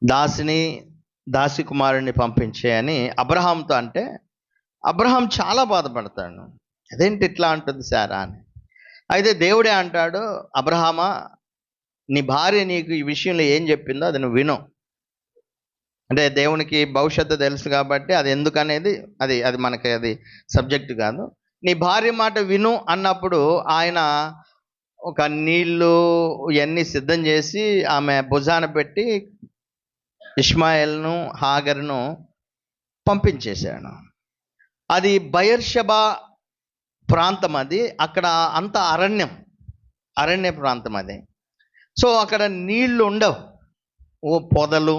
దాసిని దాసి కుమారుని పంపించే అని అబ్రహాంతో అంటే అబ్రహాం చాలా బాధపడతాడు. అదేంటి ఇట్లా అంటుంది సారా అని. అయితే దేవుడే అంటాడు, అబ్రహామా, నీ భార్య నీకు ఈ విషయంలో ఏం చెప్పిందో అది నువ్వు విను. అంటే దేవునికి భవిష్యత్తు తెలుసు కాబట్టి అది ఎందుకనేది అది అది మనకి అది సబ్జెక్ట్ కాదు. నీ భార్య మాట విను అన్నప్పుడు ఆయన ఒక నీళ్ళు ఇవన్నీ సిద్ధం చేసి ఆమె భుజాన పెట్టి ఇష్మాయేల్ను హాగర్ను పంపించేశాడు. అది బయర్షబా ప్రాంతం, అది అక్కడ అంత అరణ్య ప్రాంతం అది. సో అక్కడ నీళ్లు ఉండవు, ఓ పొదలు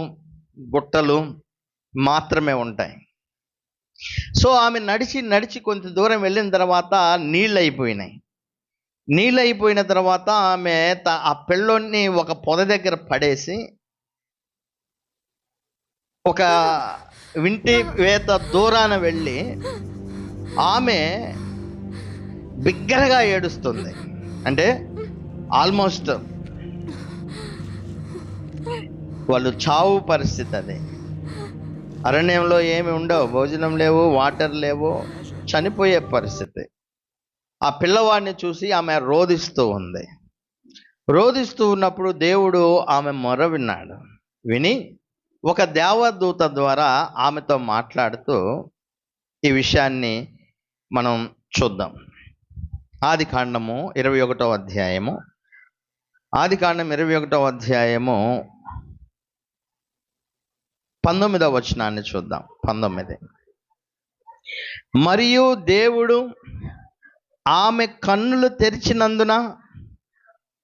గుట్టలు మాత్రమే ఉంటాయి. సో ఆమె నడిచి కొంత దూరం వెళ్ళిన తర్వాత నీళ్ళు అయిపోయిన తర్వాత ఆమె ఆ పిల్లోని ఒక పొద దగ్గర పడేసి ఒక వింటి వేత దూరాన వెళ్ళి ఆమె బిగ్గరగా ఏడుస్తుంది. అంటే ఆల్మోస్ట్ వాళ్ళు చావు పరిస్థితి. అది అరణ్యంలో ఏమి ఉండవు, భోజనం లేవు, వాటర్ లేవు, చనిపోయే పరిస్థితి. ఆ పిల్లవాడిని చూసి ఆమె రోదిస్తూ ఉన్నప్పుడు దేవుడు ఆమె మొర విని ఒక దేవదూత ద్వారా ఆమెతో మాట్లాడుతూ ఈ విషయాన్ని మనం చూద్దాం. ఆదికాండము 21వ అధ్యాయము 19వ వచనాన్ని చూద్దాం. 19. మరియు దేవుడు ఆమె కన్నులు తెరిచినందున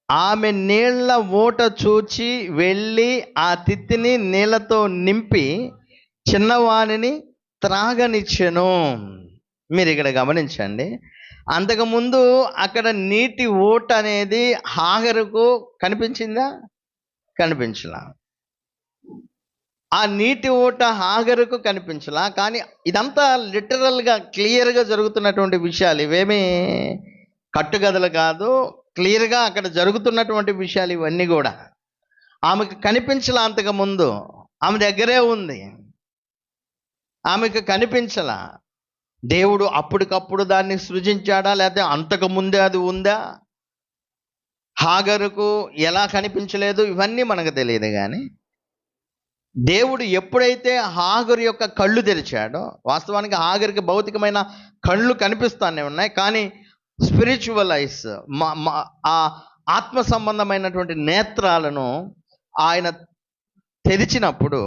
ఆమె నీళ్ల ఊట చూచి వెళ్ళి ఆ తిత్తిని నీళ్లతో నింపి చిన్నవాణిని త్రాగనిచ్చెను. మీరు ఇక్కడ గమనించండి, అంతకుముందు అక్కడ నీటి ఊట అనేది హాగరుకు కనిపించిందా? కనిపించలా. ఆ నీటి ఊట హాగరుకు కనిపించలా. కానీ ఇదంతా లిటరల్గా క్లియర్గా జరుగుతున్నటువంటి విషయాలు, ఇవేమీ కట్టుకథలు కాదు, క్లియర్గా అక్కడ జరుగుతున్నటువంటి విషయాలు ఇవన్నీ కూడా. ఆమెకు కనిపించలా, అంతకుముందు ఆమె దగ్గరే ఉంది, ఆమెకు కనిపించలా. దేవుడు అప్పటికప్పుడు దాన్ని సృజించాడా, లేకపోతే అంతకుముందే అది ఉందా? హాగరుకు ఎలా కనిపించలేదు ఇవన్నీ మనకు తెలియదు. కానీ దేవుడు ఎప్పుడైతే హాగరు యొక్క కళ్ళు తెరిచాడో, వాస్తవానికి హాగరుకి భౌతికమైన కళ్ళు కనిపిస్తూనే ఉన్నాయి, కానీ స్పిరిచువల్ ఐస్, ఆ ఆత్మ సంబంధమైనటువంటి నేత్రాలను ఆయన తెరిచినప్పుడు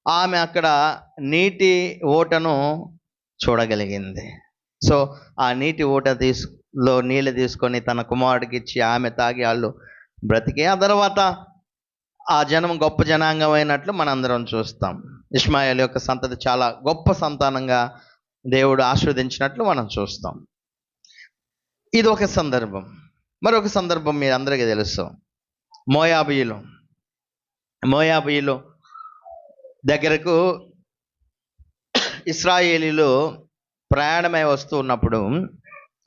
ఆమె అక్కడ నీటి ఓటను చూడగలిగింది. సో ఆ నీటి ఊట నీళ్ళు తీసుకొని తన కుమారుడికి ఇచ్చి ఆమె తాగి వాళ్ళు బ్రతికి, ఆ తర్వాత ఆ జనం గొప్ప జనాంగం అయినట్లు మనందరం చూస్తాం. ఇష్మాయేలు యొక్క సంతతి చాలా గొప్ప సంతానంగా దేవుడు ఆశీర్వదించినట్లు మనం చూస్తాం. ఇది ఒక సందర్భం. మరొక సందర్భం మీరు అందరికీ తెలుసు, మోయాబీయులు దగ్గరకు ఇశ్రాయేలీలు ప్రయాణమై వస్తూ ఉన్నప్పుడు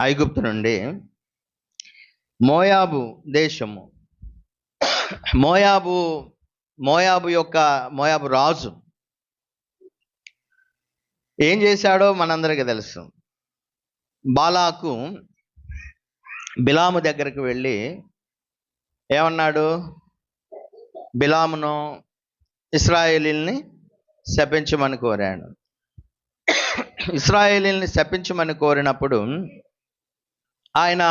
ఐగుప్తు నుండి మోయాబు దేశము, మోయాబు రాజు ఏం చేశాడో మనందరికీ తెలుసు. బాలాకు బిలాము దగ్గరకు వెళ్ళి ఏమన్నాడు? బిలామును ఇశ్రాయేలీల్ని శపించమని కోరాడు. ఇశ్రాయేలీల్ని శపించమని కోరినప్పుడు ఆయన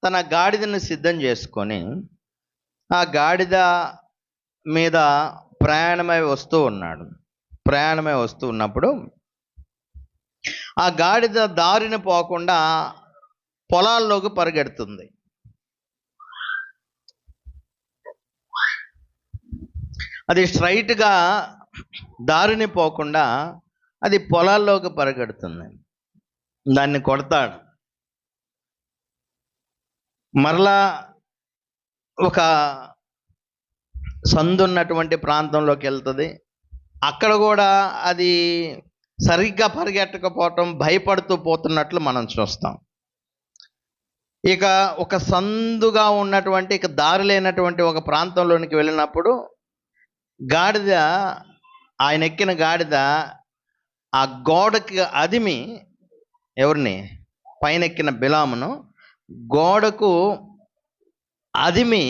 తన గాడిదను సిద్ధం చేసుకొని ఆ గాడిద మీద ప్రయాణమై వస్తూ ఉన్నప్పుడు ఆ గాడిద దారిన పోకుండా పొలాల్లోకి పరిగెడుతుంది. అది స్ట్రైట్గా దారిని పోకుండా అది పొలాల్లోకి పరిగెడుతుంది. దాన్ని కొడతాడు. మరలా ఒక సందున్నటువంటి ప్రాంతంలోకి వెళ్తుంది. అక్కడ కూడా అది సరిగ్గా పరిగెట్టకపోవటం, భయపడుతూ పోతున్నట్లు మనం చూస్తాం. ఇక ఒక సందుగా ఉన్నటువంటి, ఇక దారి లేనటువంటి ఒక ప్రాంతంలోనికి వెళ్ళినప్పుడు గాడిద, ఆయన ఎక్కిన గాడిద ఆ గోడకి అదిమి, ఎవరిని? పైన ఎక్కిన బిలామును గోడకు అదిమి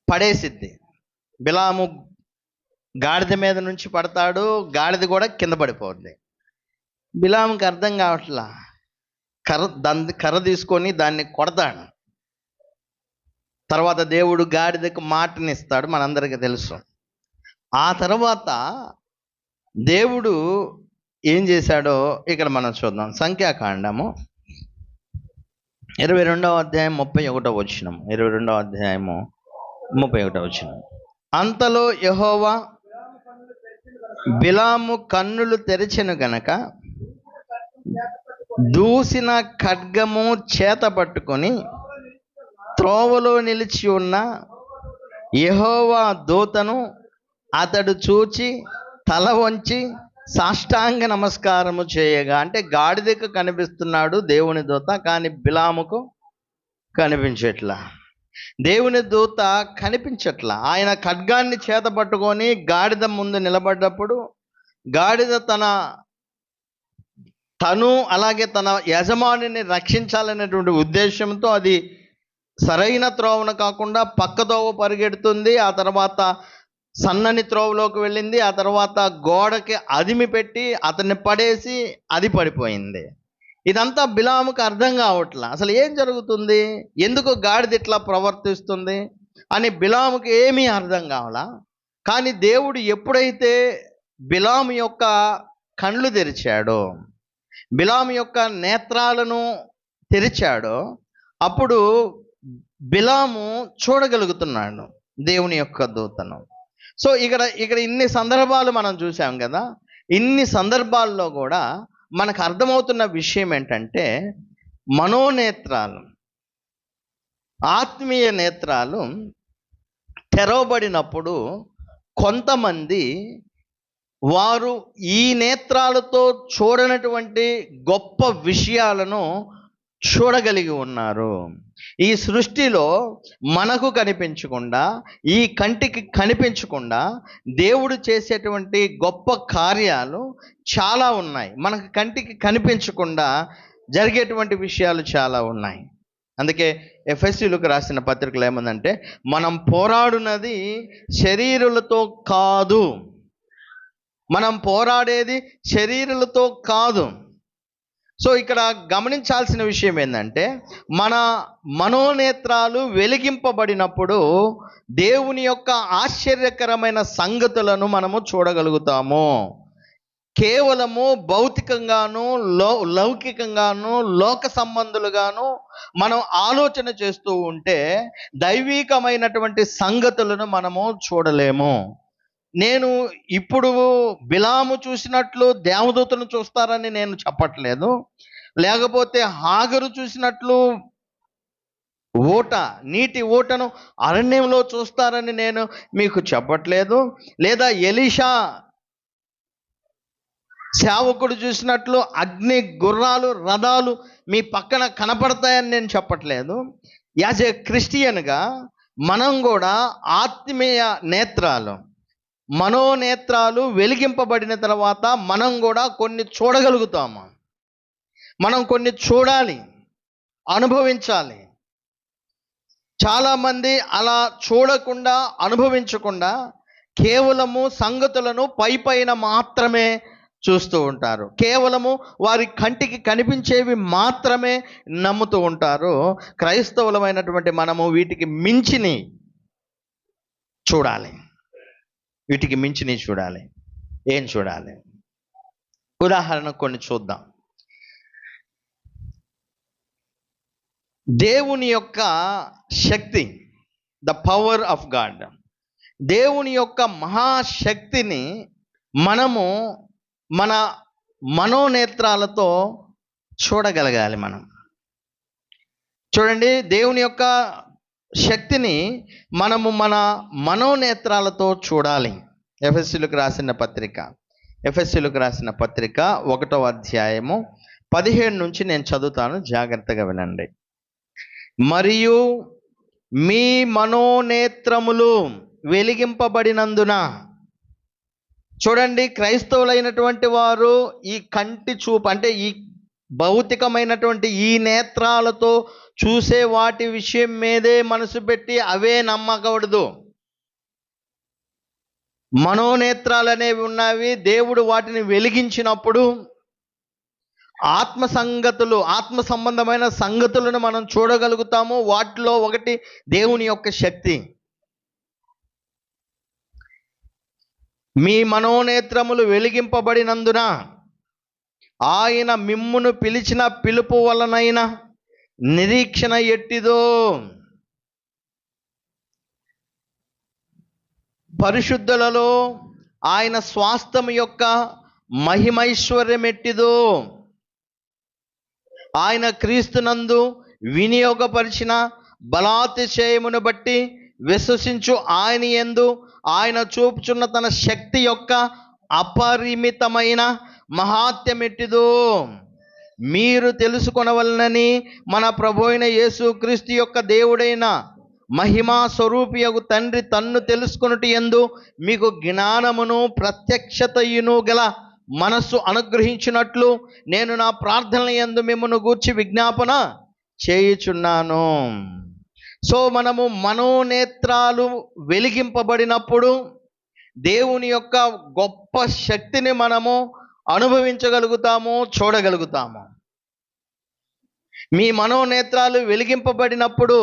పడేసిద్ది. బిలాము గాడిద మీద నుంచి పడతాడు, గాడిద కూడా కింద పడిపోద్ది. బిలాముకి అర్థం కావట్లా. కర్ర తీసుకొని దాన్ని కొడతాడు. తర్వాత దేవుడు గాడిదకు మాటనిస్తాడు, మనందరికీ తెలుసు. ఆ తర్వాత దేవుడు ఏం చేశాడో ఇక్కడ మనం చూద్దాం. సంఖ్యాకాండము 22వ అధ్యాయం 31వ వచనం. 22వ అధ్యాయము 31వ వచనం. అంతలో యెహోవా బిలాము కన్నులు తెరిచెను గనక దూసిన ఖడ్గము చేత పట్టుకొని త్రోవలో నిలిచి ఉన్న యెహోవా దూతను అతడు చూచి తల వంచి సాష్టాంగ నమస్కారము చేయగా, అంటే గాడిదకు కనిపిస్తున్నాడు దేవుని దూత, కానీ బిలాముకు కనిపించట్లా. దేవుని దూత కనిపించట్లా. ఆయన ఖడ్గాన్ని చేత పట్టుకొని గాడిద ముందు నిలబడ్డప్పుడు గాడిద తను అలాగే తన యజమానిని రక్షించాలనేటువంటి ఉద్దేశంతో అది సరైన త్రోవను కాకుండా పక్కదోవ పరిగెడుతుంది. ఆ తర్వాత సన్నని త్రోవలోకి వెళ్ళింది. ఆ తర్వాత గోడకి అదిమి పెట్టి అతన్ని పడేసి అది పడిపోయింది. ఇదంతా బిలాముకు అర్థం కావట్లా. అసలు ఏం జరుగుతుంది, ఎందుకు గాడిద ఇట్లా ప్రవర్తిస్తుంది అని బిలాముకి ఏమీ అర్థం కావాలా. కానీ దేవుడు ఎప్పుడైతే బిలాము యొక్క కళ్ళు తెరిచాడో, బిలాము యొక్క నేత్రాలను తెరిచాడో, అప్పుడు బిలాము చూడగలుగుతున్నాడు దేవుని యొక్క దూతను. సో ఇక్కడ ఇన్ని సందర్భాలు మనం చూసాం కదా. ఇన్ని సందర్భాల్లో కూడా మనకు అర్థమవుతున్న విషయం ఏంటంటే, మనోనేత్రాలు, ఆత్మీయ నేత్రాలు తెరవబడినప్పుడు కొంతమంది వారు ఈ నేత్రాలతో చూడనటువంటి గొప్ప విషయాలను చూడగలిగి ఉన్నారు. ఈ సృష్టిలో మనకు కనిపించకుండా, ఈ కంటికి కనిపించకుండా దేవుడు చేసేటువంటి గొప్ప కార్యాలు చాలా ఉన్నాయి. మనకు కంటికి కనిపించకుండా జరిగేటువంటి విషయాలు చాలా ఉన్నాయి. అందుకే ఎఫెసీయులకు రాసిన పత్రికలో ఏముందంటే, మనం పోరాడునది శరీరులతో కాదు. మనం పోరాడేది శరీరులతో కాదు. సో ఇక్కడ గమనించాల్సిన విషయం ఏంటంటే, మన మనోనేత్రాలు వెలిగింపబడినప్పుడు దేవుని యొక్క ఆశ్చర్యకరమైన సంగతులను మనము చూడగలుగుతాము. కేవలము భౌతికంగాను లౌకికంగాను లోక సంబంధులుగాను మనం ఆలోచన చేస్తూ ఉంటే దైవీకమైనటువంటి సంగతులను మనము చూడలేము. నేను ఇప్పుడు బిలాము చూసినట్లు దేవదూతను చూస్తారని నేను చెప్పట్లేదు, లేకపోతే హాగరు చూసినట్లు నీటి ఊటను అరణ్యంలో చూస్తారని నేను మీకు చెప్పట్లేదు, లేదా ఎలీషా సేవకుడు చూసినట్లు అగ్ని గుర్రాలు రథాలు మీ పక్కన కనపడతాయని నేను చెప్పట్లేదు. యాజ్ ఏ క్రిస్టియన్గా మనం కూడా ఆత్మీయ నేత్రాలు, మనోనేత్రాలు వెలిగింపబడిన తర్వాత మనం కూడా కొన్ని చూడగలుగుతాము. మనం కొన్ని చూడాలి, అనుభవించాలి. చాలామంది అలా చూడకుండా, అనుభవించకుండా కేవలము సంగతులను పైన మాత్రమే చూస్తూ ఉంటారు. కేవలము వారి కంటికి కనిపించేవి మాత్రమే నమ్ముతూ ఉంటారు. క్రైస్తవులమైనటువంటి మనము వీటికి మించిని చూడాలి. వీటికి మించిని చూడాలి. ఏం చూడాలి? ఉదాహరణ కొన్ని చూద్దాం. దేవుని యొక్క శక్తి, ద పవర్ ఆఫ్ గాడ్, దేవుని యొక్క మహాశక్తిని మనము మన మనోనేత్రాలతో చూడగలగాలి. మనం చూడండి, దేవుని యొక్క శక్తిని మనము మన మనోనేత్రాలతో చూడాలి. ఎఫెసీయులకు రాసిన పత్రిక 1వ అధ్యాయము 17 నుంచి నేను చదువుతాను, జాగ్రత్తగా వినండి. మరియు మీ మనోనేత్రములు, వెలిగింపబడినందున. చూడండి, క్రైస్తవులైనటువంటి వారు ఈ కంటి చూపు అంటే ఈ భౌతికమైనటువంటి ఈ నేత్రాలతో చూసే వాటి విషయం మీదే మనసు పెట్టి అవే నమ్మకూడదు. మనోనేత్రాలు అనేవి ఉన్నవి. దేవుడు వాటిని వెలిగించినప్పుడు ఆత్మ సంబంధమైన సంగతులను మనం చూడగలుగుతాము. వాటిలో ఒకటి దేవుని యొక్క శక్తి. మీ మనోనేత్రములు వెలిగింపబడినందున ఆయన మిమ్మును పిలిచిన పిలుపు వలనైన నిరీక్షణ ఎట్టిదో. పరిశుద్ధులలో ఆయన స్వాస్థ్యం యొక్క మహిమైశ్వర్యం ఎట్టిదో. ఆయన క్రీస్తునందు వినియోగపరిచిన బలాతిశయమును బట్టి విశ్వసించు ఆయన యందు ఆయన చూపుచున్న తన శక్తి యొక్క అపరిమితమైన మహాత్యం ఎట్టిదో మీరు తెలుసుకొనవలనని మన ప్రభు అయిన యేసుక్రీస్తు యొక్క దేవుడైన మహిమా స్వరూపియగు తండ్రి తన్ను తెలుసుకొనుట యందు మీకు జ్ఞానమును ప్రత్యక్షతయును గల మనస్సు అనుగ్రహించినట్లు నేను నా ప్రార్థనల యందు మిమ్మల్ని గూర్చి విజ్ఞాపన చేయుచున్నాను. సో మనము మనోనేత్రాలు వెలిగింపబడినప్పుడు దేవుని యొక్క గొప్ప శక్తిని మనము అనుభవించగలుగుతాము, చూడగలుగుతాము. మీ మనోనేత్రాలు వెలిగింపబడినప్పుడు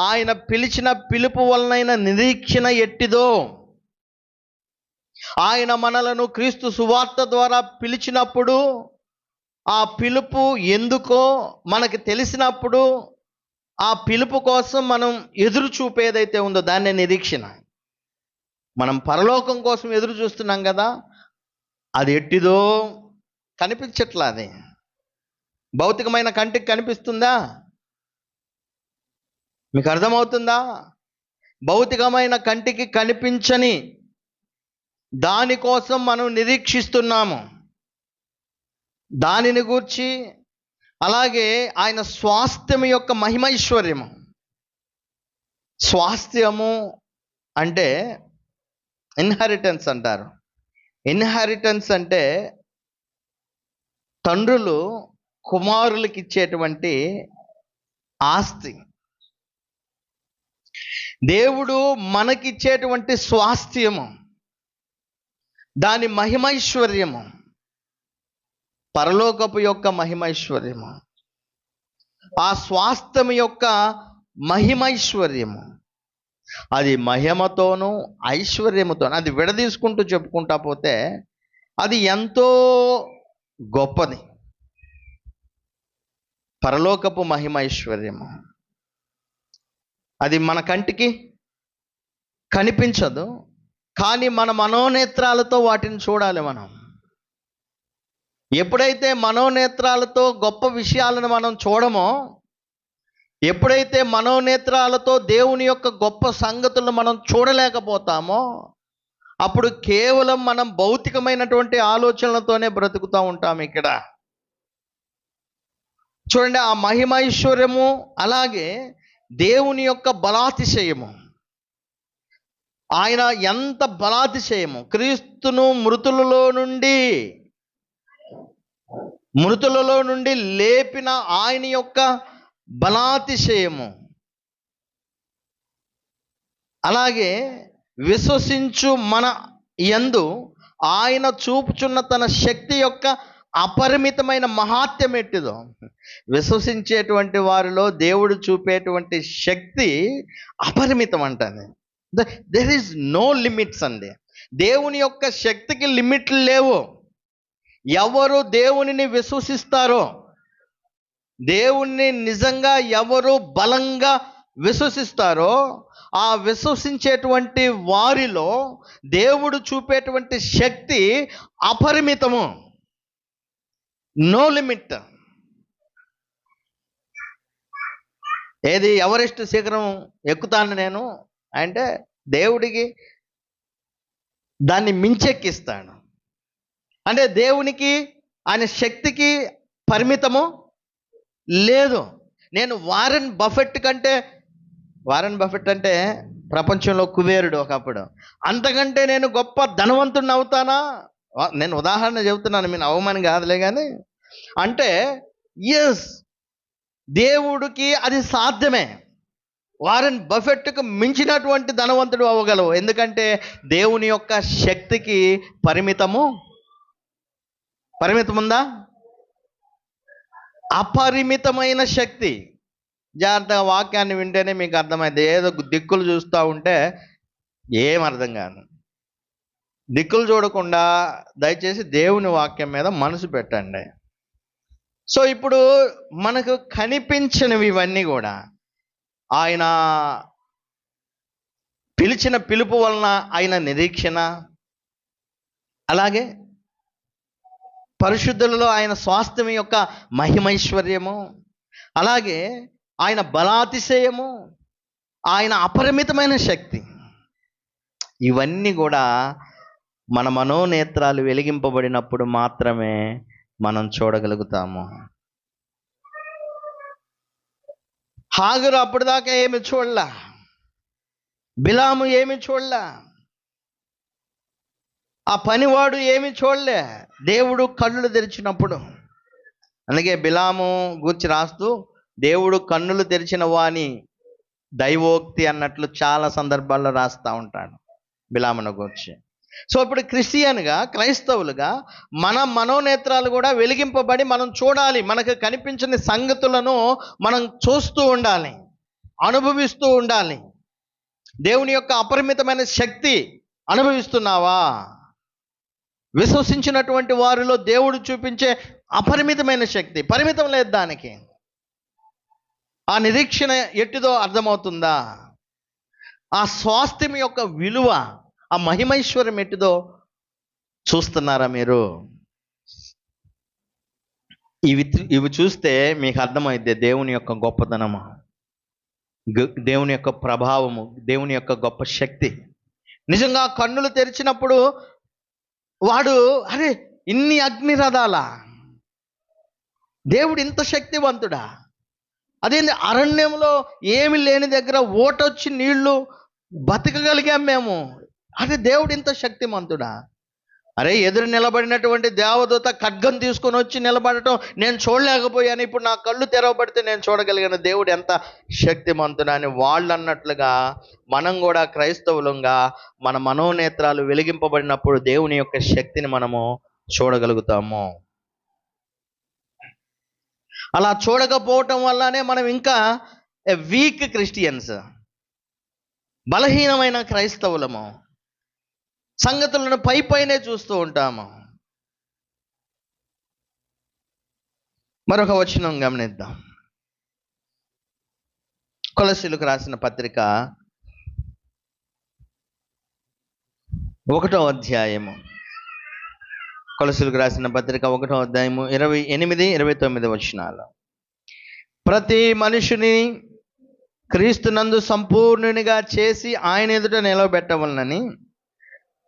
ఆయన పిలిచిన పిలుపు వలనైన నిరీక్షణ ఎట్టిదో. ఆయన మనలను క్రీస్తు సువార్త ద్వారా పిలిచినప్పుడు ఆ పిలుపు ఎందుకో మనకి తెలిసినప్పుడు ఆ పిలుపు కోసం మనం ఎదురు చూపేదైతే ఉందో దాన్నే నిరీక్షణ. మనం పరలోకం కోసం ఎదురు చూస్తున్నాం కదా, అది ఎట్టిదో కనిపించట్లా. అది భౌతికమైన కంటికి కనిపిస్తుందా? మీకు అర్థమవుతుందా? భౌతికమైన కంటికి కనిపించని దానికోసం మనం నిరీక్షిస్తున్నాము. దానిని గూర్చి అలాగే ఆయన స్వాస్థ్యం యొక్క మహిమైశ్వర్యము. స్వాస్థ్యము అంటే ఇన్హెరిటెన్స్ అంటారు. ఇన్హెరిటెన్స్ అంటే తండ్రులు కుమారులకి ఇచ్చేటువంటి ఆస్తి. దేవుడు మనకిచ్చేటువంటి స్వాస్థ్యము, దాని మహిమైశ్వర్యము, పరలోకపు యొక్క మహిమైశ్వర్యము, ఆ స్వాస్థ్యం యొక్క మహిమైశ్వర్యము, అది మహిమతోనూ ఐశ్వర్యముతోనూ అది విడదీసుకుంటూ చెప్పుకుంటా పోతే అది ఎంతో గొప్పది. పరలోకపు మహిమైశ్వర్యము అది మన కంటికి కనిపించదు, కానీ మన మనోనేత్రాలతో వాటిని చూడాలి. మనం ఎప్పుడైతే మనోనేత్రాలతో గొప్ప విషయాలను మనం చూడమో, ఎప్పుడైతే మనోనేత్రాలతో దేవుని యొక్క గొప్ప సంగతులను మనం చూడలేకపోతామో, అప్పుడు కేవలం మనం భౌతికమైనటువంటి ఆలోచనలతోనే బ్రతుకుతూ ఉంటాం. ఇక్కడ చూడండి, ఆ మహిమైశ్వర్యము అలాగే దేవుని యొక్క బలాతిశయము. ఆయన ఎంత బలాతిశయము! క్రీస్తును మృతులలో నుండి లేపిన ఆయన యొక్క బలాతిశయము, అలాగే విశ్వసించు మన యందు ఆయన చూపుచున్న తన శక్తి యొక్క అపరిమితమైన మహాత్యం ఎట్టిదో. విశ్వసించేటువంటి వారిలో దేవుడు చూపేటువంటి శక్తి అపరిమితం అంటది. దెర్ ఈజ్ నో లిమిట్స్ అండి. దేవుని యొక్క శక్తికి లిమిట్లు లేవు. ఎవరు దేవునిని విశ్వసిస్తారో, దేవుణ్ణి నిజంగా ఎవరు బలంగా విశ్వసిస్తారో, ఆ విశ్వసించేటువంటి వారిలో దేవుడు చూపేటువంటి శక్తి అపరిమితము, నో లిమిట్. ఏది ఎవరెస్ట్ శిఖరం ఎక్కుతాను నేను అంటే దేవుడికి దాన్ని మించెక్కిస్తాడు. అంటే దేవునికి ఆయన శక్తికి పరిమితము లేదు. నేను వారెన్ బఫెట్ అంటే ప్రపంచంలో కుబేరుడు ఒకప్పుడు. అంతకంటే నేను గొప్ప ధనవంతుడిని అవుతానా? నేను ఉదాహరణ చెబుతున్నాను, మీరు అవమానం కాదులే కానీ. అంటే ఎస్, దేవుడికి అది సాధ్యమే. వారెన్ బఫెట్కు మించినటువంటి ధనవంతుడు అవ్వగలవు. ఎందుకంటే దేవుని యొక్క శక్తికి పరిమితం ఉందా? అపరిమితమైన శక్తి. జాగ్రత్తగా వాక్యాన్ని వింటేనే మీకు అర్థమైంది. ఏదో దిక్కులు చూస్తూ ఉంటే ఏం అర్థం కాదు. దిక్కులు చూడకుండా దయచేసి దేవుని వాక్యం మీద మనసు పెట్టండి. సో ఇప్పుడు మనకు కనిపించినవి ఇవన్నీ కూడా ఆయన పిలిచిన పిలుపు వలన ఆయన నిరీక్షణ, అలాగే పరిశుద్ధులలో ఆయన స్వాస్థ్యం యొక్క మహిమైశ్వర్యము, అలాగే ఆయన బలాతిశయము, ఆయన అపరిమితమైన శక్తి, ఇవన్నీ కూడా మన మనోనేత్రాలు వెలిగింపబడినప్పుడు మాత్రమే మనం చూడగలుగుతాము. హాగరు అప్పటిదాకా ఏమి చూడలా, బిలాము ఏమి చూడలా, ఆ పనివాడు ఏమి చూడలే. దేవుడు కన్నులు తెరిచినప్పుడు, అందుకే బిలాము గూర్చి రాస్తూ దేవుడు కన్నులు తెరిచిన వాని దైవోక్తి అన్నట్లు చాలా సందర్భాల్లో రాస్తూ ఉంటాడు బిలామును గూర్చి. సో ఇప్పుడు క్రిస్టియన్గా, క్రైస్తవులుగా మన మనోనేత్రాలు కూడా వెలిగింపబడి మనం చూడాలి. మనకు కనిపించిన సంగతులను మనం చూస్తూ ఉండాలి, అనుభవిస్తూ ఉండాలి. దేవుని యొక్క అపరిమితమైన శక్తి అనుభవిస్తున్నావా? విశ్వసించినటువంటి వారిలో దేవుడు చూపించే అపరిమితమైన శక్తి, పరిమితం లేదు దానికి. ఆ నిరీక్షణ ఎట్టిదో అర్థమవుతుందా? ఆ స్వాస్థ్యం యొక్క విలువ, ఆ మహిమైశ్వర్యం ఎట్టిదో చూస్తున్నారా మీరు? ఇవి చూస్తే మీకు అర్థమైద్ది దేవుని యొక్క గొప్పతనము, దేవుని యొక్క ప్రభావము, దేవుని యొక్క గొప్ప శక్తి. నిజంగా కన్నులు తెరిచినప్పుడు వాడు, అరే ఇన్ని అగ్ని రథాలా, దేవుడు ఇంత శక్తివంతుడా? అదేంటి, అరణ్యంలో ఏమి లేని దగ్గర ఓటొచ్చి నీళ్లు బతకగలిగాం మేము. అరే దేవుడు ఇంత శక్తిమంతుడా? అరే ఎదురు నిలబడినటువంటి దేవదూత ఖడ్గం తీసుకొని వచ్చి నిలబడటం నేను చూడలేకపోయాను, ఇప్పుడు నా కళ్ళు తెరవబడితే నేను చూడగలిగాను. దేవుడు ఎంత శక్తిమంతుడా అని వాళ్ళు అన్నట్లుగా మనం కూడా క్రైస్తవులంగా మన మనోనేత్రాలు వెలిగింపబడినప్పుడు దేవుని యొక్క శక్తిని మనము చూడగలుగుతాము. అలా చూడకపోవటం వల్లనే మనం ఇంకా వీక్ క్రిస్టియన్స్, బలహీనమైన క్రైస్తవులము, సంగతులను పైనే చూస్తూ ఉంటాము. మరొక వచనం గమనిద్దాం. కొలస్సీలకు రాసిన పత్రిక 1వ అధ్యాయము, కొలస్సీలకు రాసిన పత్రిక 1వ అధ్యాయము 28, 29 వచనాలు. ప్రతి మనుషుని క్రీస్తునందు సంపూర్ణునిగా చేసి ఆయన ఎదుట నిలవబెట్టవలనని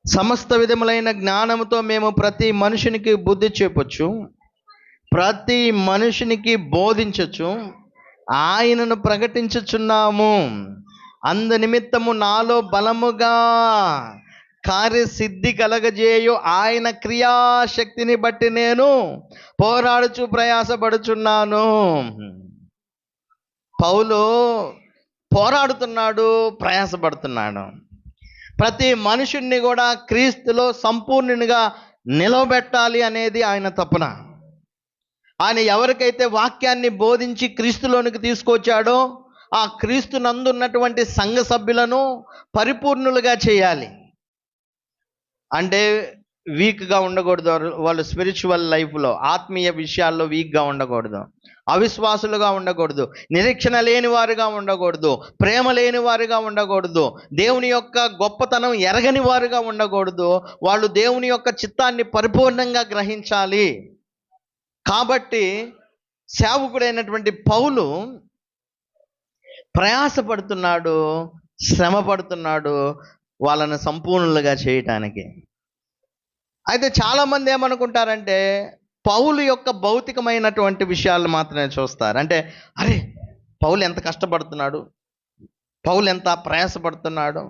సమస్త విధములైన జ్ఞానముతో మేము ప్రతి మనుషునికి బుద్ధి చెప్పొచ్చు, ప్రతి మనుషునికి బోధించచ్చు, ఆయనను ప్రకటించుచున్నాము. అందు నిమిత్తము నాలో బలముగా కార్యసిద్ధి కలగజేయు ఆయన క్రియాశక్తిని బట్టి నేను పోరాడుచు ప్రయాసపడుచున్నాను. పౌలు పోరాడుతున్నాడు, ప్రయాసపడుతున్నాడు. ప్రతి మనుషుణ్ణి కూడా క్రీస్తులో సంపూర్ణునిగా నిలవబెట్టాలి అనేది ఆయన తపన. ఆయన ఎవరికైతే వాక్యాన్ని బోధించి క్రీస్తులోనికి తీసుకొచ్చాడో ఆ క్రీస్తు నందున్నటువంటి సంఘ సభ్యులను పరిపూర్ణులుగా చేయాలి. అంటే వీక్గా ఉండకూడదు, వాళ్ళు స్పిరిచువల్ లైఫ్లో ఆత్మీయ విషయాల్లో వీక్గా ఉండకూడదు, అవిశ్వాసులుగా ఉండకూడదు, నిరీక్షణ లేని వారుగా ఉండకూడదు, ప్రేమ లేని వారుగా ఉండకూడదు, దేవుని యొక్క గొప్పతనం ఎరగని వారుగా ఉండకూడదు. వాళ్ళు దేవుని యొక్క చిత్తాన్ని పరిపూర్ణంగా గ్రహించాలి. కాబట్టి సేవకుడైనటువంటి పౌలు ప్రయాసపడుతున్నాడు, శ్రమ పడుతున్నాడు వాళ్ళని సంపూర్ణులుగా చేయటానికి. అయితే చాలామంది ఏమనుకుంటారంటే పౌలు యొక్క భౌతికమైనటువంటి విషయాలు మాత్రమే చూస్తారు. అంటే అరే పౌలు ఎంత కష్టపడుతున్నాడు, పౌలు ఎంత ప్రయాసపడుతున్నాడు,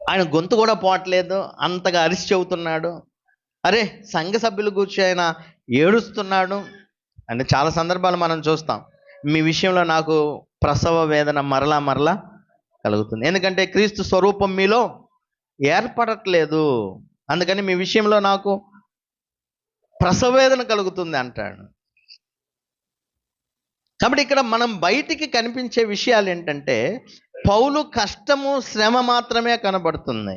ఆయన గొంతు కూడా పోవట్లేదు, అంతగా అరిచి చెబుతున్నాడు. అరే సంఘ సభ్యులు కూర్చొని ఆయన ఏడుస్తున్నాడు. అంటే చాలా సందర్భాలు మనం చూస్తాం. మీ విషయంలో నాకు ప్రసవ వేదన మరలా కలుగుతుంది, ఎందుకంటే క్రీస్తు స్వరూపం మీలో ఏర్పడట్లేదు, అందుకని మీ విషయంలో నాకు ప్రసవ వేదన కలుగుతుంది అంటాడు. కాబట్టి ఇక్కడ మనం బయటికి కనిపించే విషయాలు ఏంటంటే, పౌలు కష్టము శ్రమ మాత్రమే కనబడుతుంది.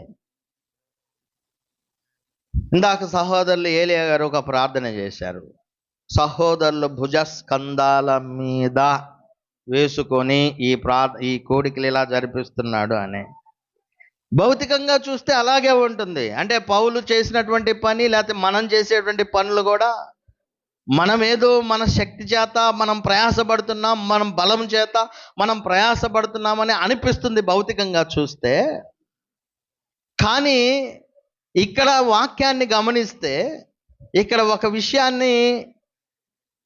ఇందాక సహోదరులు ఏలియా గారు ఒక ప్రార్థన చేశారు, సహోదరులు భుజస్కంధాల మీద వేసుకొని ఈ కోడికలు ఇలా జరిపిస్తున్నాడు అని. భౌతికంగా చూస్తే అలాగే ఉంటుంది. అంటే పౌలు చేసినటువంటి పని, లేకపోతే మనం చేసేటువంటి పనులు కూడా మనమేదో మన శక్తి చేత మనం ప్రయాసపడుతున్నాం, మనం బలం చేత మనం ప్రయాసపడుతున్నామని అనిపిస్తుంది భౌతికంగా చూస్తే. కానీ ఇక్కడ వాక్యాన్ని గమనిస్తే, ఇక్కడ ఒక విషయాన్ని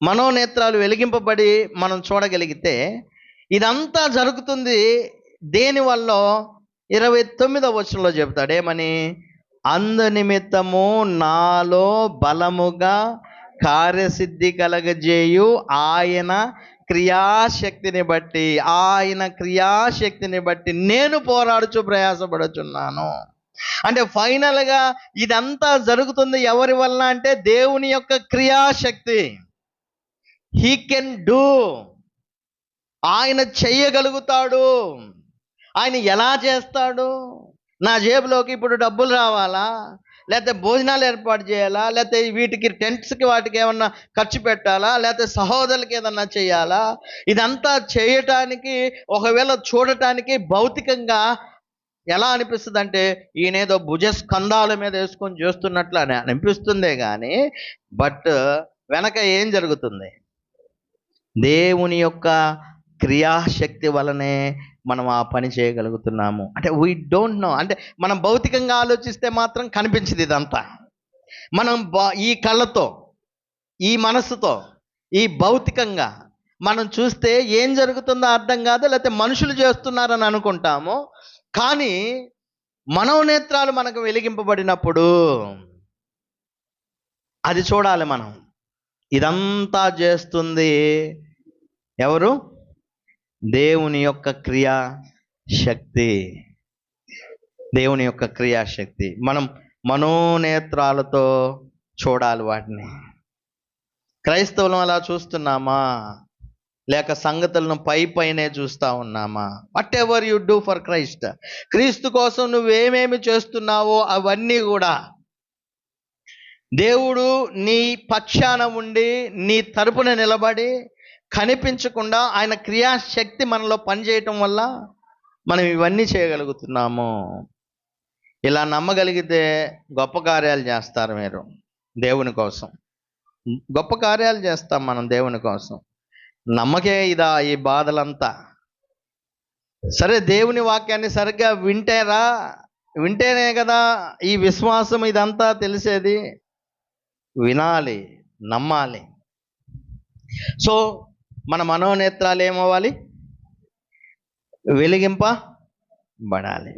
మనోనేత్రాలు వెలిగింపబడి మనం చూడగలిగితే, ఇదంతా జరుగుతుంది దేనివల్ల 29వ వచనంలో చెప్తాడు ఏమని, అందు నిమిత్తము నాలో బలముగా కార్యసిద్ధి కలగజేయు ఆయన క్రియాశక్తిని బట్టి నేను పోరాడుచు ప్రయాసపడుచున్నాను. అంటే ఫైనల్గా ఇదంతా జరుగుతుంది ఎవరి వల్ల అంటే దేవుని యొక్క క్రియాశక్తి. హీ కెన్ డూ, ఆయన చెయ్యగలుగుతాడు. ఆయన ఎలా చేస్తాడు? నా జేబులోకి ఇప్పుడు డబ్బులు రావాలా, లేకపోతే భోజనాలు ఏర్పాటు చేయాలా, లేకపోతే వీటికి టెంట్స్కి వాటికి ఏమన్నా ఖర్చు పెట్టాలా, లేకపోతే సహోదరులకి ఏదన్నా చేయాలా? ఇదంతా చేయటానికి, ఒకవేళ చూడటానికి భౌతికంగా ఎలా అనిపిస్తుంది అంటే, ఈయనేదో భుజస్కంధాల మీద వేసుకొని చేస్తున్నట్లు అని అనిపిస్తుందే కానీ, బట్ వెనక ఏం జరుగుతుంది? దేవుని యొక్క క్రియాశక్తి వలనే మనం ఆ పని చేయగలుగుతున్నాము. అంటే వీ డోంట్ నో. అంటే మనం భౌతికంగా ఆలోచిస్తే మాత్రం కనిపించదు ఇదంతా. మనం ఈ కళ్ళతో, ఈ మనసుతో, ఈ భౌతికంగా మనం చూస్తే ఏం జరుగుతుందో అర్థం కాదు, లేకపోతే మనుషులు చేస్తున్నారని అనుకుంటాము. కానీ మనోనేత్రాలు మనకు వెలిగింపబడినప్పుడు అది చూడాలి మనం. ఇదంతా చేస్తుంది ఎవరు? దేవుని యొక్క క్రియాశక్తి. దేవుని యొక్క క్రియాశక్తి మనం మనోనేత్రాలతో చూడాలి వాటిని. క్రైస్తవులం అలా చూస్తున్నామా, లేక సంగతులను పైనే చూస్తూ ఉన్నామా? What ever you do for Christ, క్రీస్తు కోసం నువ్వేమేమి చేస్తున్నావో అవన్నీ కూడా దేవుడు నీ పక్షాన ఉండి నీ తరపున నిలబడి కనిపించకుండా ఆయన క్రియాశక్తి మనలో పనిచేయటం వల్ల మనం ఇవన్నీ చేయగలుగుతున్నాము. ఇలా నమ్మగలిగితే గొప్ప కార్యాలు చేస్తారు మీరు దేవుని కోసం. గొప్ప కార్యాలు చేస్తాం మనం దేవుని కోసం. నమ్మకే ఈ బాధలంతా. సరే, దేవుని వాక్యాన్ని సరిగ్గా వింటేనే కదా ఈ విశ్వాసం ఇదంతా తెలిసేది. వినాలి, నమ్మాలి. సో మన మనోనేత్రాలు ఏమవ్వాలి? వెలిగింపబడాలి.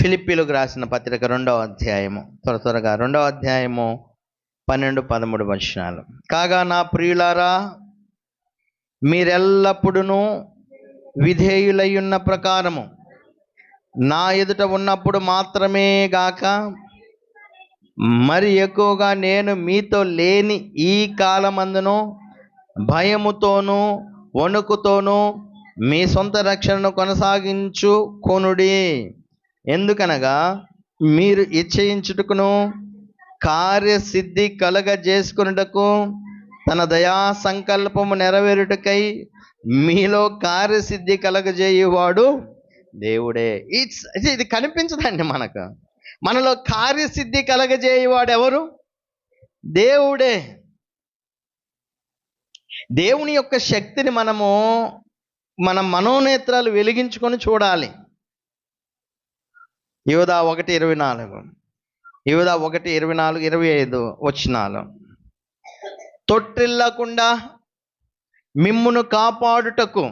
ఫిలిప్పీలకు రాసిన పత్రిక 2వ అధ్యాయము, త్వరగా 2వ అధ్యాయము 12-13 వచనాలు. కాగా నా ప్రియులారా, మీరెల్లప్పుడూ విధేయులై ఉన్న ప్రకారము నా ఎదుట ఉన్నప్పుడు మాత్రమే గాక మరి ఎక్కువగా నేను మీతో లేని ఈ కాలమందును భయముతోనూ వణుకుతోనూ మీ సొంత రక్షణను కొనసాగించుకొనుడి. ఎందుకనగా మీరు ఇచ్చయించుటకును కార్యసిద్ధి కలగజేసుకొనుటకు తన దయా సంకల్పము నెరవేరుటకై మీలో కార్యసిద్ధి కలగజేయువాడు దేవుడే. ఇది కనిపించదండి మనకు. మనలో కార్యసిద్ధి కలగజేయువాడు ఎవరు? దేవుడే. దేవుని యొక్క శక్తిని మన మనోనేత్రాలు వెలిగించుకొని చూడాలి. యోధా 1:24, యోధా 1:24-25 వచనాలు. తొట్టిల్లకుండా మిమ్మును కాపాడుటకు,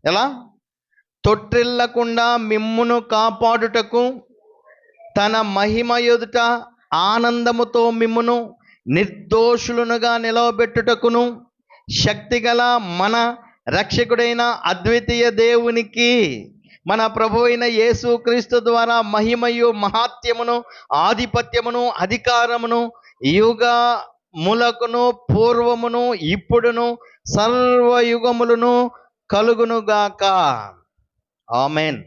ఎలా? తొట్టిల్లకుండా మిమ్మును కాపాడుటకు, తన మహిమ ఎదుట ఆనందముతో మిమ్మును నిర్దోషులునుగా నిలవబెట్టుటకును శక్తిగల మన రక్షకుడైన అద్వితీయ దేవునికి, మన ప్రభు అయిన యేసుక్రీస్తు ద్వారా మహిమయు మహాత్యమును ఆధిపత్యమును అధికారమును యుగములకును పూర్వమును ఇప్పుడును సర్వయుగములను కలుగునుగాక. ఆమేన్.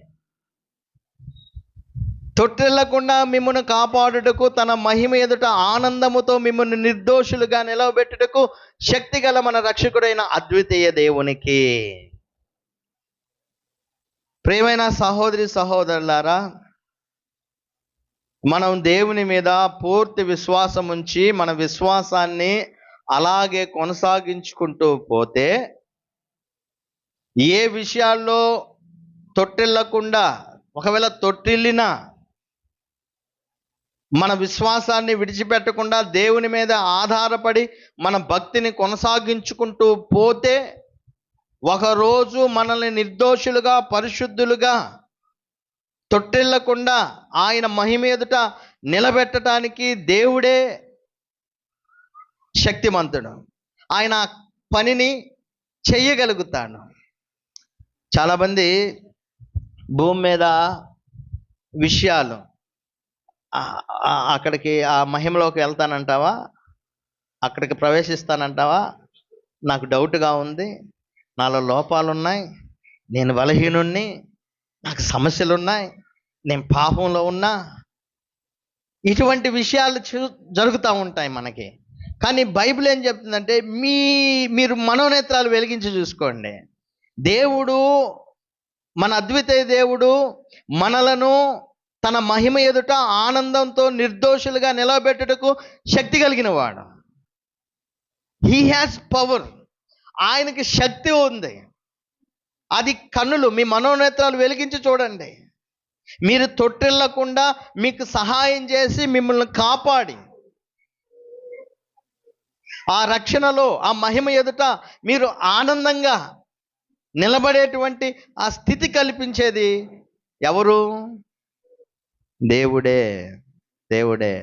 తొట్టిల్లకుండా మిమ్మల్ని కాపాడుటకు, తన మహిమ ఎదుట ఆనందముతో మిమ్మల్ని నిర్దోషులుగా నిలవబెట్టుటకు శక్తిగల మన రక్షకుడైన అద్వితీయ దేవునికి. ప్రియమైన సహోదరి సహోదరులారా, మనం దేవుని మీద పూర్తి విశ్వాసం ఉంచి మన విశ్వాసాన్ని అలాగే కొనసాగించుకుంటూ పోతే, ఏ విషయాల్లో తొట్టిల్లకుండా, ఒకవేళ తొట్టిల్లినా మన విశ్వాసాన్ని విడిచిపెట్టకుండా దేవుని మీద ఆధారపడి మన భక్తిని కొనసాగించుకుంటూ పోతే, ఒకరోజు మనల్ని నిర్దోషులుగా పరిశుద్ధులుగా తొట్టిల్లకుండా ఆయన మహిమ ఎదుట నిలబెట్టడానికి దేవుడే శక్తిమంతుడు. ఆయన పనిని చెయ్యగలుగుతాడు. చాలామంది భూమి మీద విషయాలు, అక్కడికి ఆ మహిమలోకి వెళ్తానంటావా, అక్కడికి ప్రవేశిస్తానంటావా, నాకు డౌట్గా ఉంది, నాలో లోపాలు ఉన్నాయి, నేను బలహీనుణ్ణి, నాకు సమస్యలు ఉన్నాయి, నేను పాపంలో ఉన్నా, ఇటువంటి విషయాలు జరుగుతూ ఉంటాయి మనకి. కానీ బైబిల్ ఏం చెప్తుందంటే, మీరు మనోనేత్రాలు వెలిగించి చూసుకోండి. దేవుడు, మన అద్వితీయ దేవుడు మనలను తన మహిమ ఎదుట ఆనందంతో నిర్దోషులుగా నిలబెట్టుటకు శక్తి కలిగిన వాడు. He has power. ఆయనకి శక్తి ఉంది. అది కన్నులు, మీ మనోనేత్రాలు వెలిగించి చూడండి. మీరు తొట్టిల్లకుండా మీకు సహాయం చేసి మిమ్మల్ని కాపాడి ఆ రక్షణలో, ఆ మహిమ ఎదుట మీరు ఆనందంగా నిలబడేటువంటి ఆ స్థితి కల్పించేది ఎవరు? దేవుడే. దేవుడే.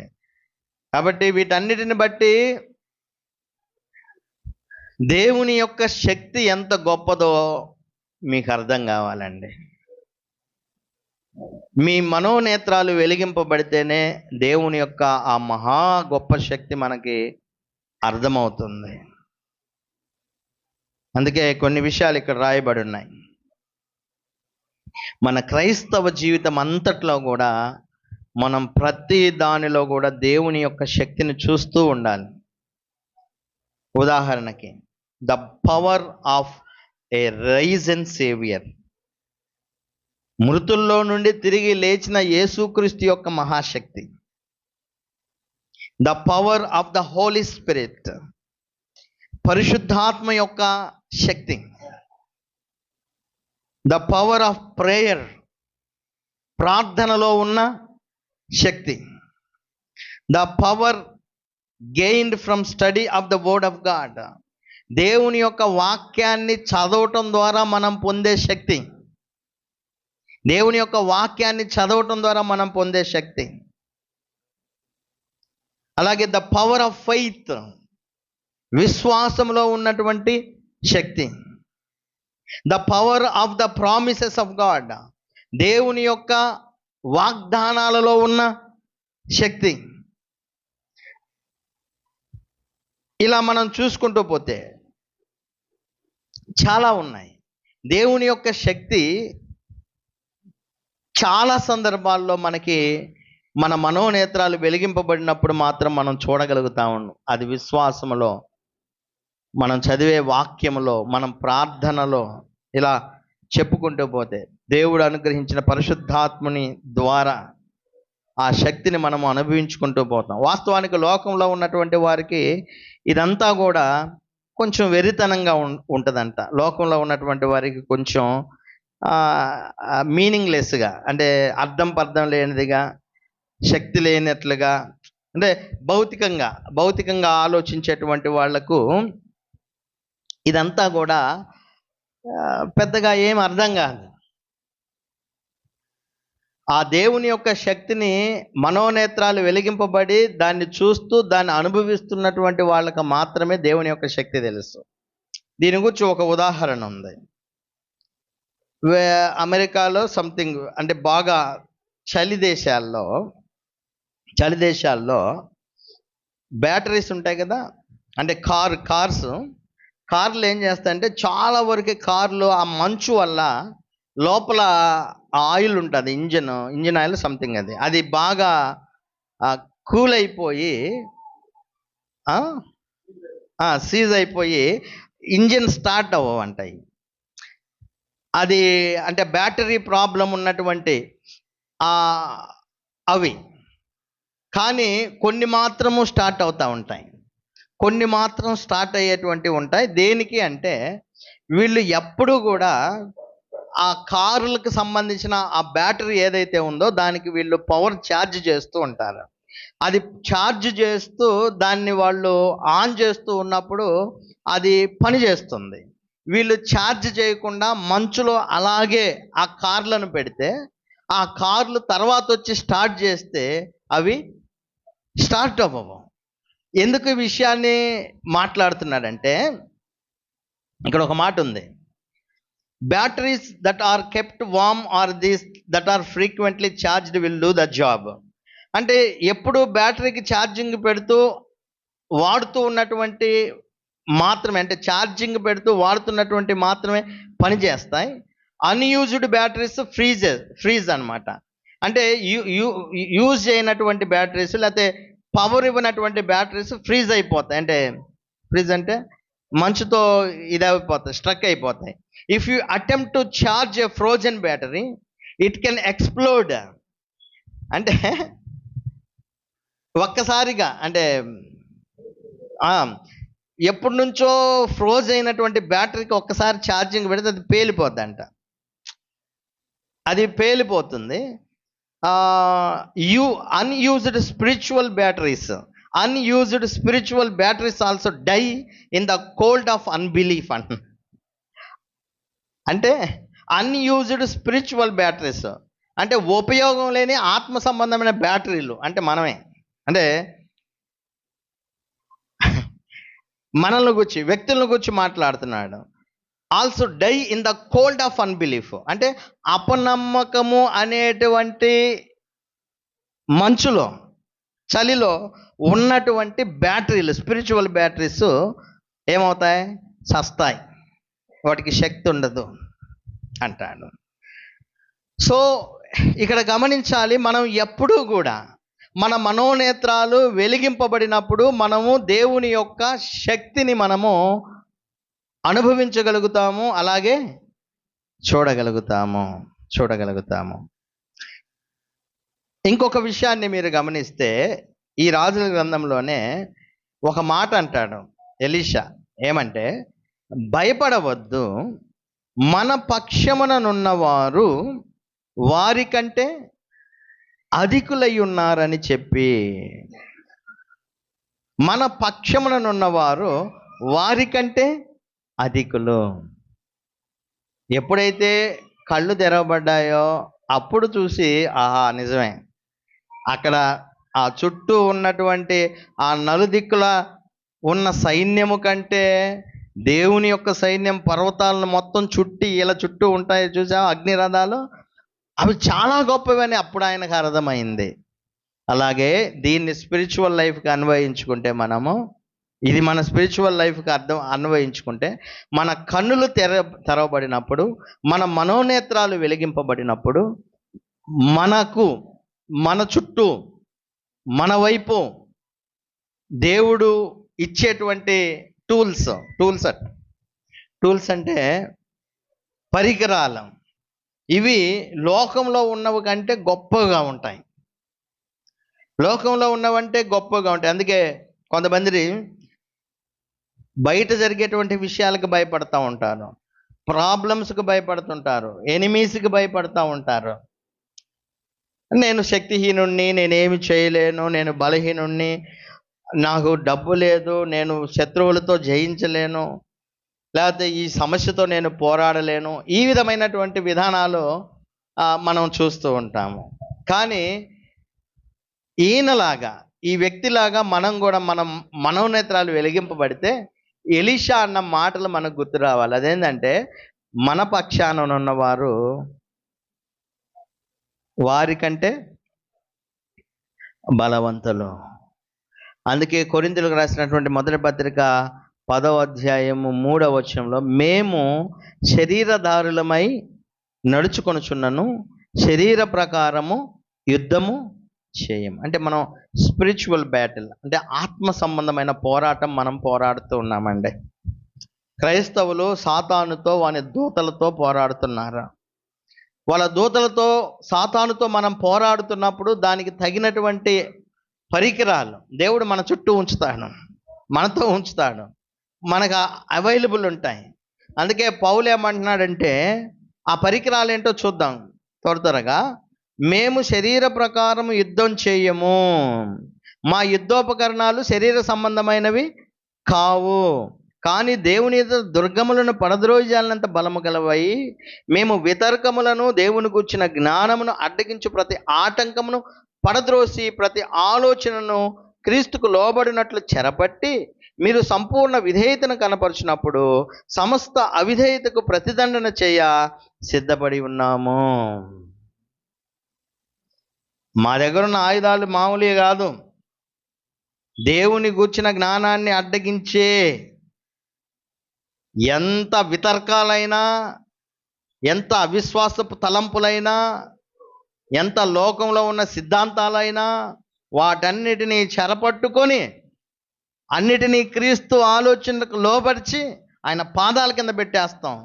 కాబట్టి వీటన్నిటిని బట్టి దేవుని యొక్క శక్తి ఎంత గొప్పదో మీకు అర్థం కావాలండి. మీ మనోనేత్రాలు వెలిగింపబడితేనే దేవుని యొక్క ఆ మహా గొప్ప శక్తి మనకి అర్థమవుతుంది. అందుకే కొన్ని విషయాలు ఇక్కడ రాయబడి ఉన్నాయి. మన క్రైస్తవ జీవితం అంతట్లో కూడా మనం ప్రతి దానిలో కూడా దేవుని యొక్క శక్తిని చూస్తూ ఉండాలి. ఉదాహరణకి, the power of a risen saviour, మృతుల్లో నుండి తిరిగి లేచిన యేసుక్రీస్తు యొక్క మహాశక్తి. The power of the Holy Spirit, పరిశుద్ధాత్మ యొక్క శక్తి. ద పవర్ ఆఫ్ ప్రేయర్, ప్రార్థనలో ఉన్న శక్తి. The power gained from study of the word of God, దేవుని యొక్క వాక్యాన్ని చదవటం ద్వారా మనం పొందే శక్తి. దేవుని యొక్క వాక్యాన్ని చదవటం ద్వారా మనం పొందే శక్తి. అలాగే ద పవర్ ఆఫ్ ఫెయిత్, విశ్వాసంలో ఉన్నటువంటి శక్తి. The power of the promises of God, దేవుని యొక్క వాగ్దానాలలో ఉన్న శక్తి. ఇలా మనం చూసుకుంటూ పోతే చాలా ఉన్నాయి. దేవుని యొక్క శక్తి చాలా సందర్భాల్లో మనకి మన మనోనేత్రాలు వెలిగింపబడినప్పుడు మాత్రం మనం చూడగలుగుతాము. అది విశ్వాసములో, మనం చదివే వాక్యములో, మనం ప్రార్థనలో, ఇలా చెప్పుకుంటూ పోతే దేవుడు అనుగ్రహించిన పరిశుద్ధాత్మని ద్వారా ఆ శక్తిని మనం అనుభవించుకుంటూ పోతాం. వాస్తవానికి లోకంలో ఉన్నటువంటి వారికి ఇదంతా కూడా కొంచెం వెరితనంగా ఉంటుందంట. లోకంలో ఉన్నటువంటి వారికి కొంచెం మీనింగ్లెస్గా, అంటే అర్థం పర్థం లేనిదిగా, శక్తి లేనట్లుగా, అంటే భౌతికంగా ఆలోచించేటువంటి వాళ్లకు ఇదంతా కూడా పెద్దగా ఏం అర్థం కాదు. ఆ దేవుని యొక్క శక్తిని మనోనేత్రాలు వెలిగింపబడి దాన్ని చూస్తూ దాన్ని అనుభవిస్తున్నటువంటి వాళ్ళకి మాత్రమే దేవుని యొక్క శక్తి తెలుసు. దీని గురించి ఒక ఉదాహరణ ఉంది. అమెరికాలో సంథింగ్ అంటే బాగా చలి దేశాల్లో బ్యాటరీస్ ఉంటాయి కదా, అంటే కార్లు ఏం చేస్తాయంటే చాలా వరకు కార్లు ఆ మంచు వల్ల లోపల ఆయిల్ ఉంటుంది, ఇంజిన్ ఆయిల్ సంథింగ్, అది బాగా కూల్ అయిపోయి సీజ్ అయిపోయి ఇంజిన్ స్టార్ట్ అవ్వంటాయి. అది అంటే బ్యాటరీ ప్రాబ్లం ఉన్నటువంటి అవి. కానీ కొన్ని మాత్రము స్టార్ట్ అవుతూ ఉంటాయి, కొన్ని మాత్రం స్టార్ట్ అయ్యేటువంటివి ఉంటాయి. దేనికి అంటే వీళ్ళు ఎప్పుడూ కూడా ఆ కారులకు సంబంధించిన ఆ బ్యాటరీ ఏదైతే ఉందో దానికి వీళ్ళు పవర్ ఛార్జ్ చేస్తూ ఉంటారు. అది ఛార్జ్ చేస్తూ దాన్ని వాళ్ళు ఆన్ చేస్తూ ఉన్నప్పుడు అది పని చేస్తుంది. వీళ్ళు ఛార్జ్ చేయకుండా మంచులో అలాగే ఆ కార్లను పెడితే ఆ కార్లు తర్వాత వచ్చి స్టార్ట్ చేస్తే అవి స్టార్ట్ అవ్వవు. ఎందుకు ఈ విషయాన్ని మాట్లాడుతున్నాడంటే ఇక్కడ ఒక మాట ఉంది, batteries that are kept warm or these that are frequently charged will do the job. అంటే ఎప్పుడు బ్యాటరీకి ఛార్జింగ్ పెడుతూ వాడుతూ ఉన్నటువంటి మాత్రమే, అంటే ఛార్జింగ్ పెడుతూ వాడుతున్నటువంటి మాత్రమే పనిచేస్తాయి. అన్యూజ్డ్ బ్యాటరీస్ ఫ్రీజ్ అనమాట. అంటే యూజ్ చేయనటువంటి బ్యాటరీస్ లేకపోతే పవర్ ఇవ్వనటువంటి బ్యాటరీస్ ఫ్రీజ్ అయిపోతాయి. అంటే ఫ్రీజ్ అంటే మంచుతో ఇదైపోతాయి, స్ట్రక్ అయిపోతాయి. If you attempt to charge a frozen battery it can explode. అంటే ఒక్కసారిగా అంటే ఎప్పటి నుంచో ఫ్రోజ్ అయినటువంటి బ్యాటరీకి ఒక్కసారి ఛార్జింగ్ పెడితే అది పేలిపోద్దంట. అది పేలిపోతుంది. Unused spiritual batteries also die in the cold of unbelief అంటే అన్యూజ్డ్ స్పిరిచువల్ బ్యాటరీస్ అంటే ఉపయోగం లేని ఆత్మ సంబంధమైన బ్యాటరీలు అంటే మనమే. అంటే మనల్ని గురించి, వ్యక్తులను గురించి మాట్లాడుతున్నాడు. Also die in the cold of unbelief అంటే అపనమ్మకము అనేటువంటి మంచులో, చలిలో ఉన్నటువంటి బ్యాటరీలు, స్పిరిచువల్ బ్యాటరీస్ ఏమవుతాయి? చస్తాయి, వాటికి శక్తి ఉండదు అంటాడు. సో ఇక్కడ గమనించాలి, మనం ఎప్పుడూ కూడా మన మనోనేత్రాలు వెలిగింపబడినప్పుడు మనము దేవుని యొక్క శక్తిని మనము అనుభవించగలుగుతాము, అలాగే చూడగలుగుతాము. ఇంకొక విషయాన్ని మీరు గమనిస్తే ఈ రాజుల గ్రంథంలోనే ఒక మాట అంటాడు ఎలీషా. ఏమంటే, భయపడవద్దు, మన పక్షముననున్నవారు వారికంటే అధికులై ఉన్నారని చెప్పి. మన పక్షముననున్నవారు వారికంటే అధికులు. ఎప్పుడైతే కళ్ళు తెరవబడ్డాయో అప్పుడు చూసి ఆహా నిజమే, అక్కడ ఆ చుట్టూ ఉన్నటువంటి ఆ నలుదిక్కుల ఉన్న సైన్యము కంటే దేవుని యొక్క సైన్యం పర్వతాలను మొత్తం ఇలా చుట్టూ ఉంటాయి చూసా అగ్నిరథాలు, అవి చాలా గొప్పవని అప్పుడు ఆయనకు అర్థమైంది. అలాగే దీన్ని స్పిరిచువల్ లైఫ్కి అన్వయించుకుంటే మనము, ఇది మన స్పిరిచువల్ లైఫ్కి అన్వయించుకుంటే మన కన్నులు తెరవబడినప్పుడు, మన మనోనేత్రాలు వెలిగింపబడినప్పుడు మన చుట్టూ, మన వైపు దేవుడు ఇచ్చేటువంటి టూల్స్ అంటే పరికరాలు, ఇవి లోకంలో ఉన్నవి కంటే గొప్పగా ఉంటాయి. అందుకే కొంతమంది బయట జరిగేటువంటి విషయాలకు భయపడతా ఉంటారు, ప్రాబ్లమ్స్కి భయపడుతుంటారు, ఎనిమీస్కి భయపడతా ఉంటారు. నేను శక్తిహీనుణ్ణి, నేనేమి చేయలేను, నేను బలహీనుణ్ణి, నాకు డబ్బు లేదు, నేను శత్రువులతో జయించలేను, లేకపోతే ఈ సమస్యతో నేను పోరాడలేను, ఈ విధమైనటువంటి విధానాలు మనం చూస్తూ ఉంటాము. కానీ ఈయనలాగా, ఈ వ్యక్తిలాగా మనం కూడా మనం మనోనేత్రాలు వెలిగింపబడితే ఎలీషా అన్న మాటలు మనకు గుర్తు రావాలి. అదేంటంటే, మన పక్షాన ఉన్నవారు వారికంటే బలవంతులు. అందుకే కొరింథీయులకు రాసినటువంటి మొదటి పత్రిక 10వ అధ్యాయము 3వ వచనంలో, మేము శరీరధారులమై నడుచుకొనుచున్నను, శరీర ప్రకారము యుద్ధము చేయం. అంటే మనం స్పిరిచువల్ బ్యాటిల్, అంటే ఆత్మ సంబంధమైన పోరాటం మనం పోరాడుతూ ఉన్నామండి. క్రైస్తవులు సాతానుతో, వాని దూతలతో పోరాడుతున్నారు. వాళ్ళ దూతలతో, సాతానుతో మనం పోరాడుతున్నప్పుడు దానికి తగినటువంటి పరికరాలు దేవుడు మన చుట్టూ ఉంచుతాడు, మనతో ఉంచుతాడు, మనకు అవైలబుల్ ఉంటాయి. అందుకే పౌలు ఏమంటున్నాడంటే, ఆ పరికరాలు ఏంటో చూద్దాం త్వరగా. మేము శరీర ప్రకారం యుద్ధం చేయము, మా యుద్ధోపకరణాలు శరీర సంబంధమైనవి కావు, కానీ దేవుని దుర్గములను పడద్రోజాలనంత బలము గలవై, మేము వితర్కములను, దేవుని గూర్చిన జ్ఞానమును అడ్డగించు ప్రతి ఆటంకమును పడద్రోసి, ప్రతి ఆలోచనను క్రీస్తుకు లోబడినట్లు చెరపట్టి, మీరు సంపూర్ణ విధేయతను కనపరిచినప్పుడు సమస్త అవిధేయతకు ప్రతిదండన చేయ సిద్ధపడి ఉన్నాము. మా దగ్గర ఉన్న ఆయుధాలు మామూలుగా కాదు. దేవుని గూర్చిన జ్ఞానాన్ని అడ్డగించే ఎంత వితర్కాలైనా, ఎంత అవిశ్వాసపు తలంపులైనా, ఎంత లోకంలో ఉన్న సిద్ధాంతాలైనా వాటన్నిటినీ చెరపట్టుకొని అన్నిటినీ క్రీస్తు ఆలోచనలకు లోపరిచి ఆయన పాదాల కింద పెట్టేస్తాం.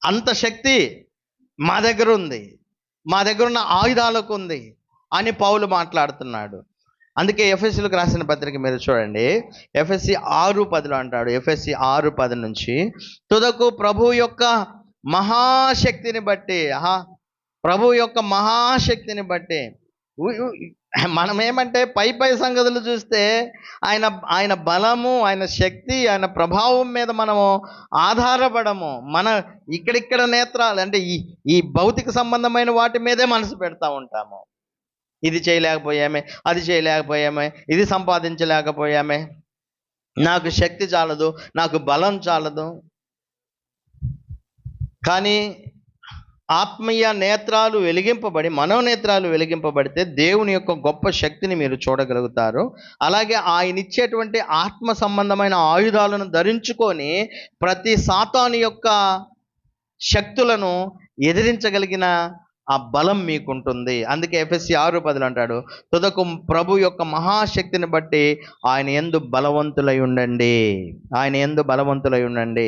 అంత శక్తి మా దగ్గర ఉంది, మా దగ్గర ఉన్న ఆయుధాలకు ఉంది అని పౌలు మాట్లాడుతున్నాడు. అందుకే ఎఫెసీలకు రాసిన పత్రిక మీరు చూడండి, ఎఫెసీ 6:10 అంటాడు. ఎఫెసీ 6:10 నుంచి, తుదకు ప్రభు యొక్క మహాశక్తిని బట్టి, ప్రభు యొక్క మహాశక్తిని బట్టి. మనం ఏమంటే పై సంగతులు చూస్తే ఆయన బలము, ఆయన శక్తి, ఆయన ప్రభావం మీద మనము ఆధారపడము. మన ఇక్కడిక్కడ నేత్రాలు అంటే ఈ భౌతిక సంబంధమైన వాటి మీదే మనసు పెడతా ఉంటాము. ఇది చేయలేకపోయామే, అది చేయలేకపోయామే, ఇది సంపాదించలేకపోయామే, నాకు శక్తి చాలదు, నాకు బలం చాలదు. కానీ ఆత్మీయ నేత్రాలు వెలిగింపబడి, మనోనేత్రాలు వెలిగింపబడితే దేవుని యొక్క గొప్ప శక్తిని మీరు చూడగలుగుతారు. అలాగే ఆయన ఇచ్చేటువంటి ఆత్మ సంబంధమైన ఆయుధాలను ధరించుకొని ప్రతి సాతాను యొక్క శక్తులను ఎదిరించగలిగిన ఆ బలం మీకుంటుంది. అందుకే ఎఫెసీ 6:10 అంటాడు, తుదకు ప్రభు యొక్క మహాశక్తిని బట్టి ఆయన యందు బలవంతులై ఉండండి, ఆయన యందు బలవంతులై ఉండండి.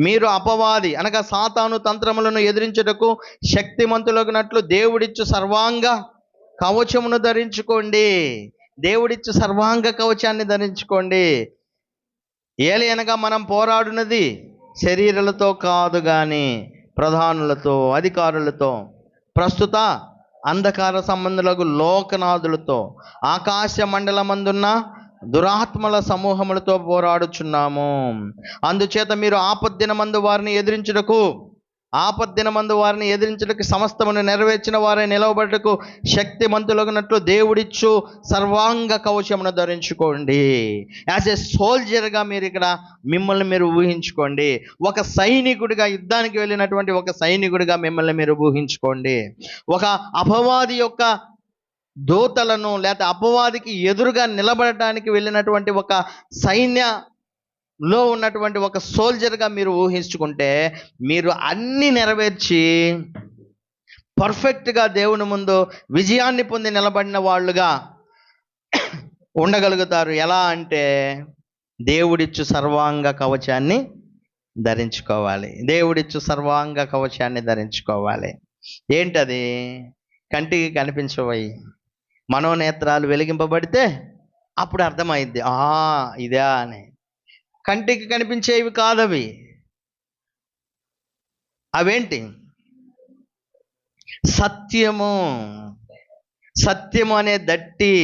మీరు అపవాది అనగా సాతాను తంత్రములను ఎదిరించుటకు శక్తిమంతులగునట్లు దేవుడిచ్చు సర్వాంగ కవచమును ధరించుకోండి. దేవుడిచ్చు సర్వాంగ కవచాన్ని ధరించుకోండి. ఏలయనగా మనం పోరాడునది శరీరాలతో కాదు గాని ప్రధానులతో, అధికారులతో, ప్రస్తుత అంధకార సంబంధులకు లోకనాథులతో, ఆకాశ మండలమందున్న దురాత్మల సమూహములతో పోరాడుచున్నాము. అందుచేత మీరు ఆపద్దినమందు వారిని ఎదిరించుటకు సమస్తమును నెరవేర్చిన వారే నిలవబడుటకు శక్తిమంతులగునట్లు దేవుడిచ్చు సర్వాంగ కవచమును ధరించుకోండి. యాజ్ ఎ సోల్జర్గా మీరు ఇక్కడ మిమ్మల్ని మీరు ఊహించుకోండి. ఒక సైనికుడిగా, యుద్ధానికి వెళ్ళినటువంటి ఒక సైనికుడిగా మిమ్మల్ని మీరు ఊహించుకోండి. ఒక అపవాది యొక్క దూతలను, లేకపోతే అపవాదికి ఎదురుగా నిలబడటానికి వెళ్ళినటువంటి ఒక సైన్యలో ఉన్నటువంటి ఒక సోల్జర్గా మీరు ఊహించుకుంటే, మీరు అన్నీ నెరవేర్చి పర్ఫెక్ట్గా దేవుని ముందు విజయాన్ని పొంది నిలబడిన వాళ్ళుగా ఉండగలుగుతారు. ఎలా అంటే దేవుడిచ్చు సర్వాంగ కవచాన్ని ధరించుకోవాలి. దేవుడిచ్చు సర్వాంగ కవచాన్ని ధరించుకోవాలి. ఏంటది? కంటికి కనిపించవయి మనోనేత్రాలు వెలిగింపబడితే అప్పుడు అర్థమైద్ది, ఇదే అని. కంటికి కనిపించేవి కాదవి. అవేంటి? సత్యము అనే దట్టి,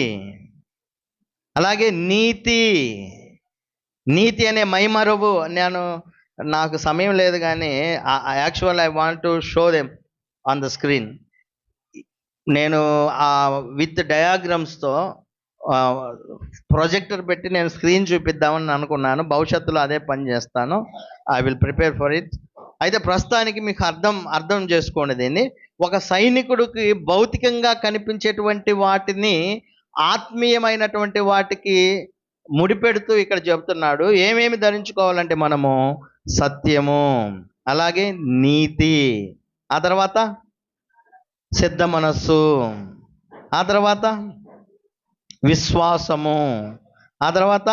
అలాగే నీతి అనే మైమరువు. నేను నాకు సమయం లేదు, కానీ actual I want to show them on the screen. నేను విత్ డయాగ్రామ్స్తో ప్రొజెక్టర్ పెట్టి నేను స్క్రీన్ చూపిద్దామని అనుకున్నాను. భవిష్యత్తులో అదే పని చేస్తాను. I will prepare for it. అయితే ప్రస్తుతానికి మీకు అర్థం చేసుకోండి దీన్ని. ఒక సైనికుడికి భౌతికంగా కనిపించేటువంటి వాటిని ఆత్మీయమైనటువంటి వాటికి ముడిపెడుతూ ఇక్కడ చెబుతున్నాడు. ఏమేమి ధరించుకోవాలంటే మనము సత్యము, అలాగే నీతి, ఆ తర్వాత సిద్ధ మనస్సు, ఆ తర్వాత విశ్వాసము, ఆ తర్వాత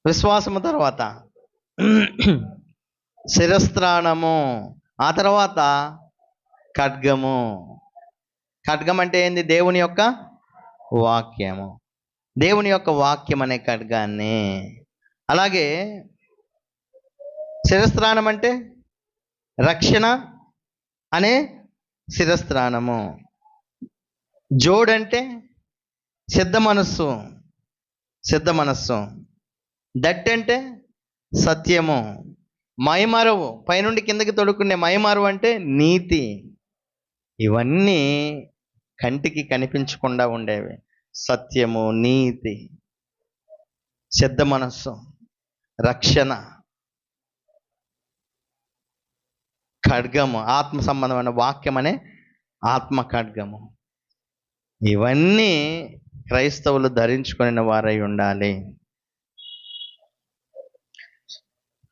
విశ్వాసము తర్వాత శిరస్త్రాణము, ఆ తర్వాత ఖడ్గము. ఖడ్గం అంటే ఏంది? దేవుని యొక్క వాక్యము. దేవుని యొక్క వాక్యం అనే ఖడ్గాన్ని. అలాగే శిరస్త్రాణం అంటే రక్షణ అనే శిరస్త్రాణము. జోడంటే సిద్ధ మనస్సు. దట్ అంటే సత్యము. మైమరువు, పైనుండి కిందకి తొడుక్కునే మైమరువు అంటే నీతి. ఇవన్నీ కంటికి కనిపించకుండా ఉండేవి. సత్యము, నీతి, సిద్ధ మనస్సు, రక్షణ, ఖడ్గము, ఆత్మ సంబంధమైన వాక్యం అనే ఆత్మ ఖడ్గము. ఇవన్నీ క్రైస్తవులు ధరించుకునే వారై ఉండాలి.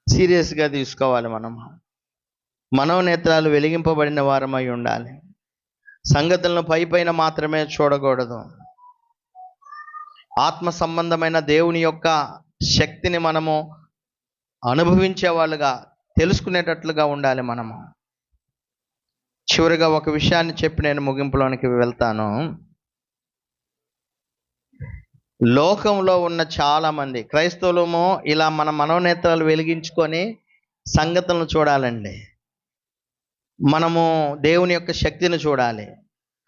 సీరియస్గా తీసుకోవాలి. మనం మనోనేత్రాలు వెలిగింపబడిన వారమై ఉండాలి. సంగతులను పైపైన మాత్రమే చూడకూడదు. ఆత్మ సంబంధమైన దేవుని యొక్క శక్తిని మనము అనుభవించే వాళ్ళుగా, తెలుసుకునేటట్లుగా ఉండాలి మనము. చివరిగా ఒక విషయాన్ని చెప్పి నేను ముగింపులోనికి వెళ్తాను. లోకంలో ఉన్న చాలామంది క్రైస్తవులము ఇలా మన మనోనేత్రాలు వెలిగించుకొని సంగతులను చూడాలండి. మనము దేవుని యొక్క శక్తిని చూడాలి.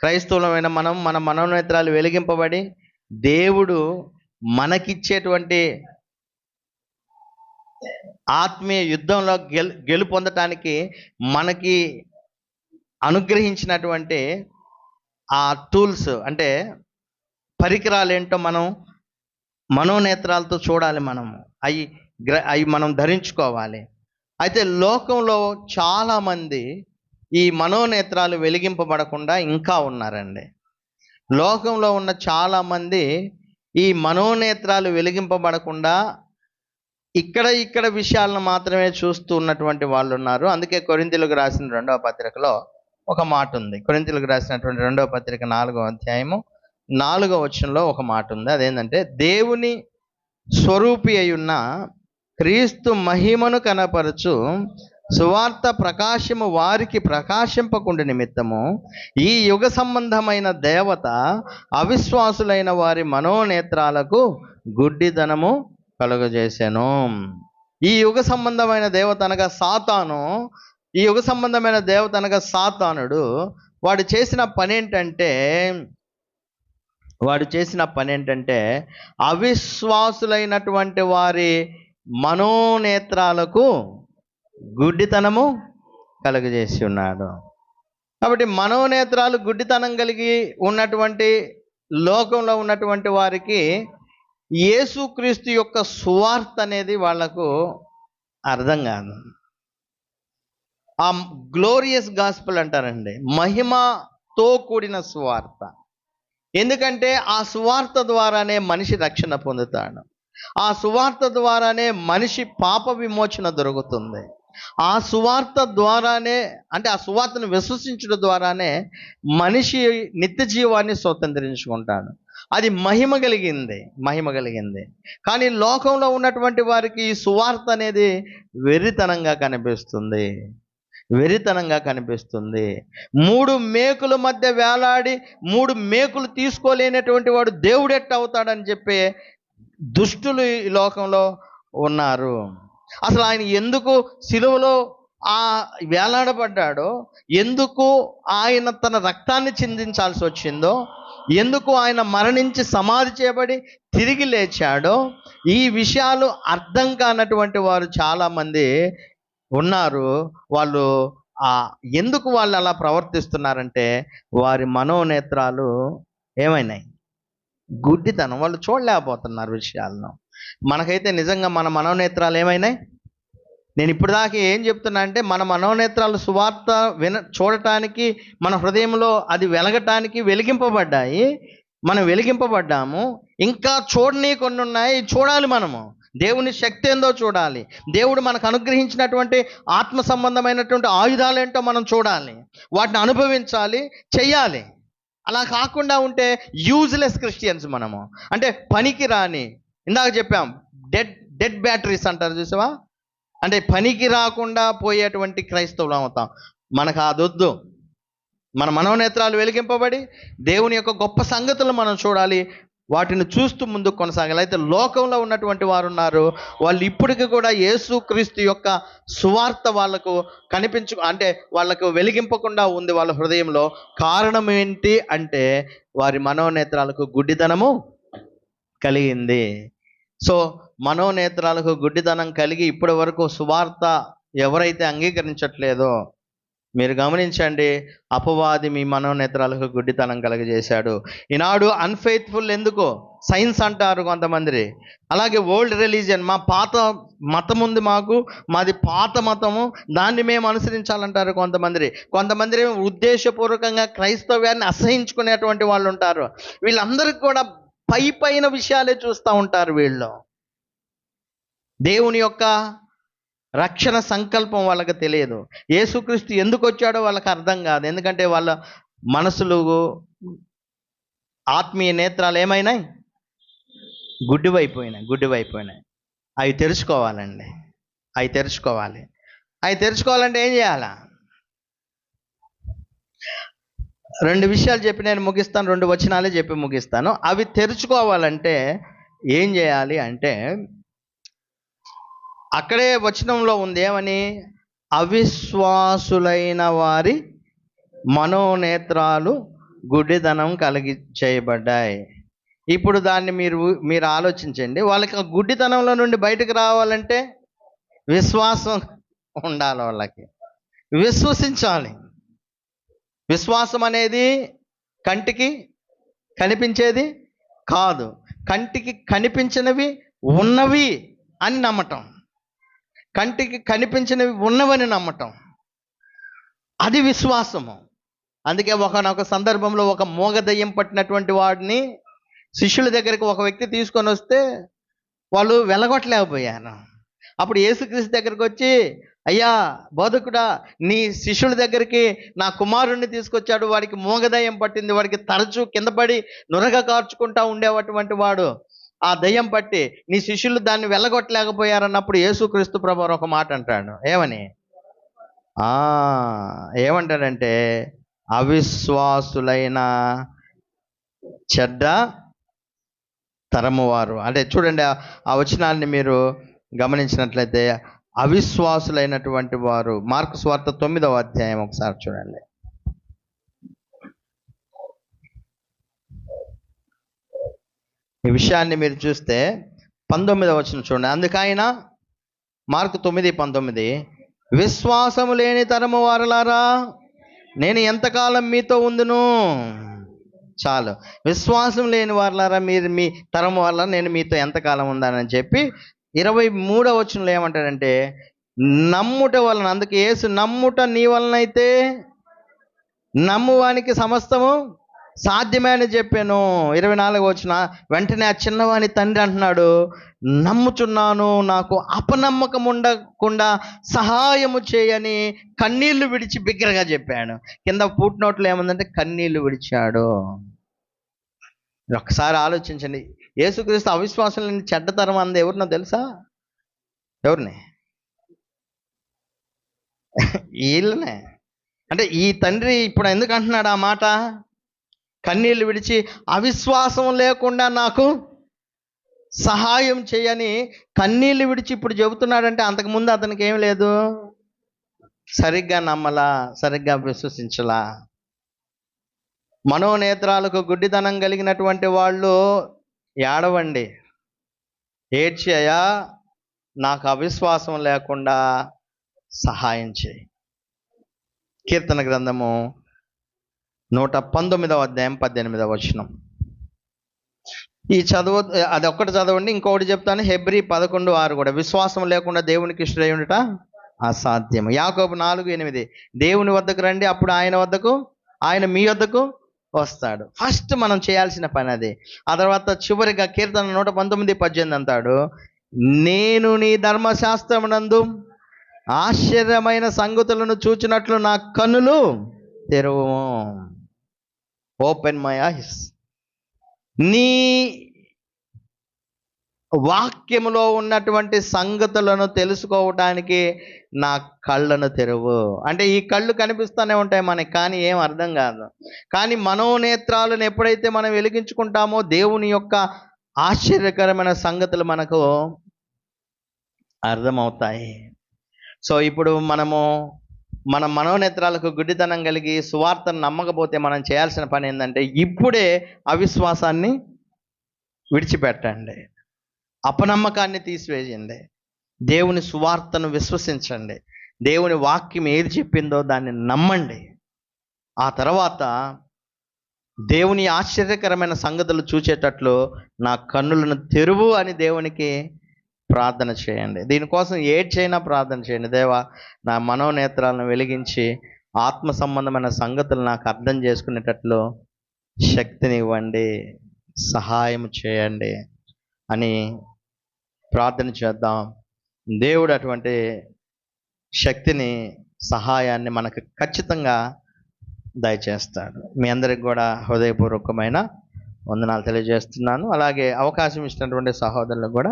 క్రైస్తవులమైన మనం మన మనోనేత్రాలు వెలిగింపబడి దేవుడు మనకిచ్చేటువంటి ఆత్మీయ యుద్ధంలో గెలుపొందటానికి మనకి అనుగ్రహించినటువంటి ఆ టూల్స్ అంటే పరికరాలు ఏంటో మనం మనోనేత్రాలతో చూడాలి. అవి మనం ధరించుకోవాలి. అయితే లోకంలో చాలామంది ఈ మనోనేత్రాలు వెలిగింపబడకుండా ఇంకా ఉన్నారండి. లోకంలో ఉన్న చాలామంది ఈ మనోనేత్రాలు వెలిగింపబడకుండా ఇక్కడ విషయాలను మాత్రమే చూస్తూ ఉన్నటువంటి వాళ్ళు ఉన్నారు. అందుకే కొరింథీయులకు రాసిన 2వ పత్రికలో ఒక మాట ఉంది. కొరింథీయులకు రాసినటువంటి 2వ పత్రిక 4వ అధ్యాయము 4వ వచనంలో ఒక మాట ఉంది. అదేంటంటే, దేవుని స్వరూపి అయ్యున్న క్రీస్తు మహిమను కనపరచు సువార్త ప్రకాశము వారికి ప్రకాశింపకుండా నిమిత్తము ఈ యుగ సంబంధమైన దేవత అవిశ్వాసులైన వారి మనోనేత్రాలకు గుడ్డితనము కలుగజేసెను. ఈ యుగ సంబంధమైన దేవత అనగా సాతాను. ఈ యుగ సంబంధమైన దేవత అనగా సాతానుడు. వాడు చేసిన పని ఏంటంటే అవిశ్వాసులైనటువంటి వారి మనోనేత్రాలకు గుడ్డితనము కలుగజేసి ఉన్నాడు. కాబట్టి మనోనేత్రాలు గుడ్డితనం కలిగి ఉన్నటువంటి లోకంలో ఉన్నటువంటి వారికి యేసుక్రీస్తు యొక్క సువార్త అనేది వాళ్లకు అర్థం కాదు. ఆ గ్లోరియస్ గాస్పెల్ అంటారండి, మహిమతో కూడిన సువార్త. ఎందుకంటే ఆ సువార్త ద్వారానే మనిషి రక్షణ పొందుతాడు. ఆ సువార్త ద్వారానే మనిషి పాప విమోచన దొరుకుతుంది. ఆ సువార్త ద్వారానే, అంటే ఆ సువార్తను విశ్వసించడం ద్వారానే మనిషి నిత్య జీవాన్ని స్వతంత్రించుకుంటాడు. అది మహిమ కలిగింది. కానీ లోకంలో ఉన్నటువంటి వారికి ఈ సువార్త అనేది వెర్రితనంగా కనిపిస్తుంది. 3 మేకుల మధ్య వేలాడి 3 మేకులు తీసుకోలేనటువంటి వాడు దేవుడెట్ట అవుతాడని చెప్పే దుష్టులు ఈ లోకంలో ఉన్నారు. అసలు ఆయన ఎందుకు సిలువలో ఆ వేలాడబడ్డాడో, ఎందుకు ఆయన తన రక్తాన్ని చిందించాల్సి వచ్చిందో, ఎందుకు ఆయన మరణించి సమాధి చేయబడి తిరిగి లేచాడో, ఈ విషయాలు అర్థం కానటువంటి వారు చాలామంది ఉన్నారు. వాళ్ళు ఆ ఎందుకు వాళ్ళు అలా ప్రవర్తిస్తున్నారంటే వారి మనోనేత్రాలు ఏమైనాయి, గుడ్డితనం. వాళ్ళు చూడలేకపోతున్నారు విషయాలను. మనకైతే నిజంగా మన మనోనేత్రాలు ఏమైనాయి? నేను ఇప్పుడు దాకా ఏం చెప్తున్నా అంటే, మన మనోనేత్రాలు సువార్త చూడటానికి, మన హృదయంలో అది వెలగటానికి వెలిగింపబడ్డాయి. మనం వెలిగింపబడ్డాము. ఇంకా చూడని కొన్ని ఉన్నాయి, చూడాలి. మనము దేవుని శక్తి ఏందో చూడాలి. దేవుడు మనకు అనుగ్రహించినటువంటి ఆత్మ సంబంధమైనటువంటి ఆయుధాలు ఏంటో మనం చూడాలి, వాటిని అనుభవించాలి, చెయ్యాలి. అలా కాకుండా ఉంటే యూజ్లెస్ క్రిస్టియన్స్ మనము. అంటే పనికి రాని, ఇందాక చెప్పాం డెడ్ బ్యాటరీస్ అంటారు చూసావా, అంటే పనికి రాకుండా పోయేటువంటి క్రైస్తవులు అవుతాం. మనకు అదొద్దు. మన మనోనేత్రాలు వెలిగింపబడి దేవుని యొక్క గొప్ప సంగతులు మనం చూడాలి, వాటిని చూస్తూ ముందుకు కొనసాగాలి. అయితే లోకంలో ఉన్నటువంటి వారు ఉన్నారు, వాళ్ళు ఇప్పటికీ కూడా యేసుక్రీస్తు యొక్క సువార్త వాళ్ళకు అంటే వాళ్ళకు వెలిగింపకుండా ఉంది వాళ్ళ హృదయంలో. కారణం ఏంటి అంటే వారి మనోనేత్రాలకు గుడ్డితనము కలిగింది. సో మనోనేత్రాలకు గుడ్డితనం కలిగి ఇప్పటి వరకు సువార్త ఎవరైతే అంగీకరించట్లేదో, మీరు గమనించండి, అపవాది మీ మనోనేత్రాలకు గుడ్డితనం కలగజేశాడు. ఈనాడు అన్ఫెయిత్ఫుల్ ఎందుకో సైన్స్ అంటారు కొంతమంది, అలాగే ఓల్డ్ రిలీజియన్, మా పాత మతం ఉంది, మాది పాత మతము, దాన్ని మేము అనుసరించాలంటారు కొంతమంది ఉద్దేశపూర్వకంగా క్రైస్తవ్యాన్ని అసహించుకునేటువంటి వాళ్ళు ఉంటారు. వీళ్ళందరికీ కూడా పైన విషయాలే చూస్తూ ఉంటారు. వీళ్ళు దేవుని యొక్క రక్షణ సంకల్పం వాళ్ళకి తెలియదు. యేసుక్రీస్తు ఎందుకు వచ్చాడో వాళ్ళకి అర్థం కాదు. ఎందుకంటే వాళ్ళ మనసులు, ఆత్మీయ నేత్రాలు ఏమైనాయి? గుడ్డివైపోయినాయి. అవి తెరుచుకోవాలండి. అవి తెరుచుకోవాలంటే ఏం చేయాలా? 2 విషయాలు చెప్పి నేను ముగిస్తాను, 2 వచనాలే చెప్పి ముగిస్తాను. అవి తెరుచుకోవాలంటే ఏం చేయాలి అంటే, అక్కడే వచనంలో ఉంది ఏమని? అవిశ్వాసులైన వారి మనోనేత్రాలు గుడ్డితనం కలిగి చేయబడ్డాయి. ఇప్పుడు దాన్ని మీరు ఆలోచించండి. వాళ్ళకి గుడ్డితనంలో నుండి బయటకు రావాలంటే విశ్వాసం ఉండాలి. వాళ్ళకి విశ్వసించాలి. విశ్వాసం అనేది కంటికి కనిపించేది కాదు, కంటికి కనిపించినవి ఉన్నవి అని నమ్మటం. కంటికి కనిపించినవి ఉన్నవని నమ్మటం, అది విశ్వాసము. అందుకే ఒకనొక సందర్భంలో ఒక మోగదయ్యం పట్టినటువంటి వాడిని శిష్యుల దగ్గరికి ఒక వ్యక్తి తీసుకొని వస్తే వాళ్ళు వెళ్ళగొట్టలేకపోయారు. అప్పుడు యేసుక్రీస్తు దగ్గరికి వచ్చి, అయ్యా బోధకుడా, నీ శిష్యుల దగ్గరికి నా కుమారుణ్ణి తీసుకొచ్చాడు, వాడికి మోగదయ్యం పట్టింది, వాడికి తరచూ కింద పడి నురగ కార్చుకుంటా ఉండేటువంటి వాడు, ఆ దయ్యం పట్టి నీ శిష్యులు దాన్ని వెళ్ళగొట్టలేకపోయారన్నప్పుడు యేసుక్రీస్తు ప్రభువారు ఒక మాట అంటాడు. ఏమంటాడంటే, అవిశ్వాసులైన చెడ్డ తరము వారు. అంటే చూడండి, ఆ వచనాన్ని మీరు గమనించినట్లయితే, అవిశ్వాసులైనటువంటి వారు. మార్కు సువార్త 9వ అధ్యాయం ఒకసారి చూడండి. ఈ విషయాన్ని మీరు చూస్తే 19వ వచనం చూడండి. అందుకైనా మార్కు 9:19, విశ్వాసము లేని తరము వారలారా, నేను ఎంతకాలం మీతో ఉందును. చాలు. విశ్వాసం లేని వారలారా, మీరు మీ తరము వల్ల నేను మీతో ఎంతకాలం ఉందానని చెప్పి 23వ వచనంలో ఏమంటాడంటే, నమ్ముట వలన, అందుకే యేసు నమ్ముట నీ వలనైతే నమ్మువానికి సమస్తము సాధ్యమే అని చెప్పాను. 24వ వచనం, వెంటనే ఆ చిన్నవాని తండ్రి అంటున్నాడు, నమ్ముచున్నాను, నాకు అపనమ్మకం ఉండకుండా సహాయము చేయని కన్నీళ్లు విడిచి బిగ్గరగా చెప్పాడు. కింద ఫుట్ నోట్లో ఏముందంటే కన్నీళ్లు విడిచాడు. ఒకసారి ఆలోచించండి, యేసుక్రీస్తు అవిశ్వాసం లేని చెడ్డతరం అంది ఎవరినో తెలుసా? ఎవరిని? వీళ్ళనే. అంటే ఈ తండ్రి ఇప్పుడు ఎందుకు అంటున్నాడు ఆ మాట? కన్నీళ్ళు విడిచి అవిశ్వాసం లేకుండా నాకు సహాయం చేయని కన్నీళ్ళు విడిచి ఇప్పుడు చెబుతున్నాడంటే, అంతకుముందు అతనికి ఏం లేదు, సరిగ్గా నమ్మలా, సరిగ్గా విశ్వసించలా. మనోనేత్రాలకు గుడ్డితనం కలిగినటువంటి వాళ్ళు ఏడవండి, ఏడ్చి అయ్యా నాకు అవిశ్వాసం లేకుండా సహాయం చేయి. కీర్తన గ్రంథము 119:18. ఈ చదువు అది ఒక్కటి చదవండి. ఇంకొకటి చెప్తాను, హెబ్రీ 11:6 కూడా. విశ్వాసం లేకుండా దేవునికి ఇష్టడై ఉండుట అసాధ్యం. యాకోబు 4:8, దేవుని వద్దకు రండి, అప్పుడు ఆయన మీ వద్దకు వస్తాడు. ఫస్ట్ మనం చేయాల్సిన పని అది. ఆ తర్వాత చివరిగా కీర్తన 119:18 అంటాడు, నేను నీ ధర్మశాస్త్రమునందు ఆశ్చర్యమైన సంగతులను చూచినట్లు నా కన్నులు తెరువుము. Open my eyes. నీ వాక్యములో ఉన్నటువంటి సంగతులను తెలుసుకోవటానికి నా కళ్ళను తెరువు. అంటే ఈ కళ్ళు కనిపిస్తూనే ఉంటాయి మనకి, కానీ ఏం అర్థం కాదు. కానీ మనోనేత్రాలను ఎప్పుడైతే మనం వెలిగించుకుంటామో దేవుని యొక్క ఆశ్చర్యకరమైన సంగతులు మనకు అర్థమవుతాయి. సో ఇప్పుడు మన మనోనేత్రాలకు గుడ్డితనం కలిగి సువార్తను నమ్మకపోతే మనం చేయాల్సిన పని ఏంటంటే, ఇప్పుడే అవిశ్వాసాన్ని విడిచిపెట్టండి, అపనమ్మకాన్ని తీసివేయండి, దేవుని సువార్తను విశ్వసించండి, దేవుని వాక్యం ఏది చెప్పిందో దాన్ని నమ్మండి. ఆ తర్వాత దేవుని ఆశ్చర్యకరమైన సంగతులు చూచేటట్లు నా కన్నులను తెరువు అని దేవునికి ప్రార్థన చేయండి. దీనికోసం ఏడ్చైనా ప్రార్థన చేయండి. దేవా, నా మనోనేత్రాలను వెలిగించి ఆత్మ సంబంధమైన సంగతులు నాకు అర్థం చేసుకునేటట్లు శక్తిని ఇవ్వండి, సహాయం చేయండి అని ప్రార్థన చేద్దాం. దేవుడు అటువంటి శక్తిని, సహాయాన్ని మనకు ఖచ్చితంగా దయచేస్తాడు. మీ అందరికి కూడా హృదయపూర్వకమైన వందనాలు తెలియజేస్తున్నాను. అలాగే అవకాశం ఇచ్చినటువంటి సహోదరులకు కూడా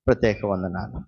ప్రత్యేక వందనాలు.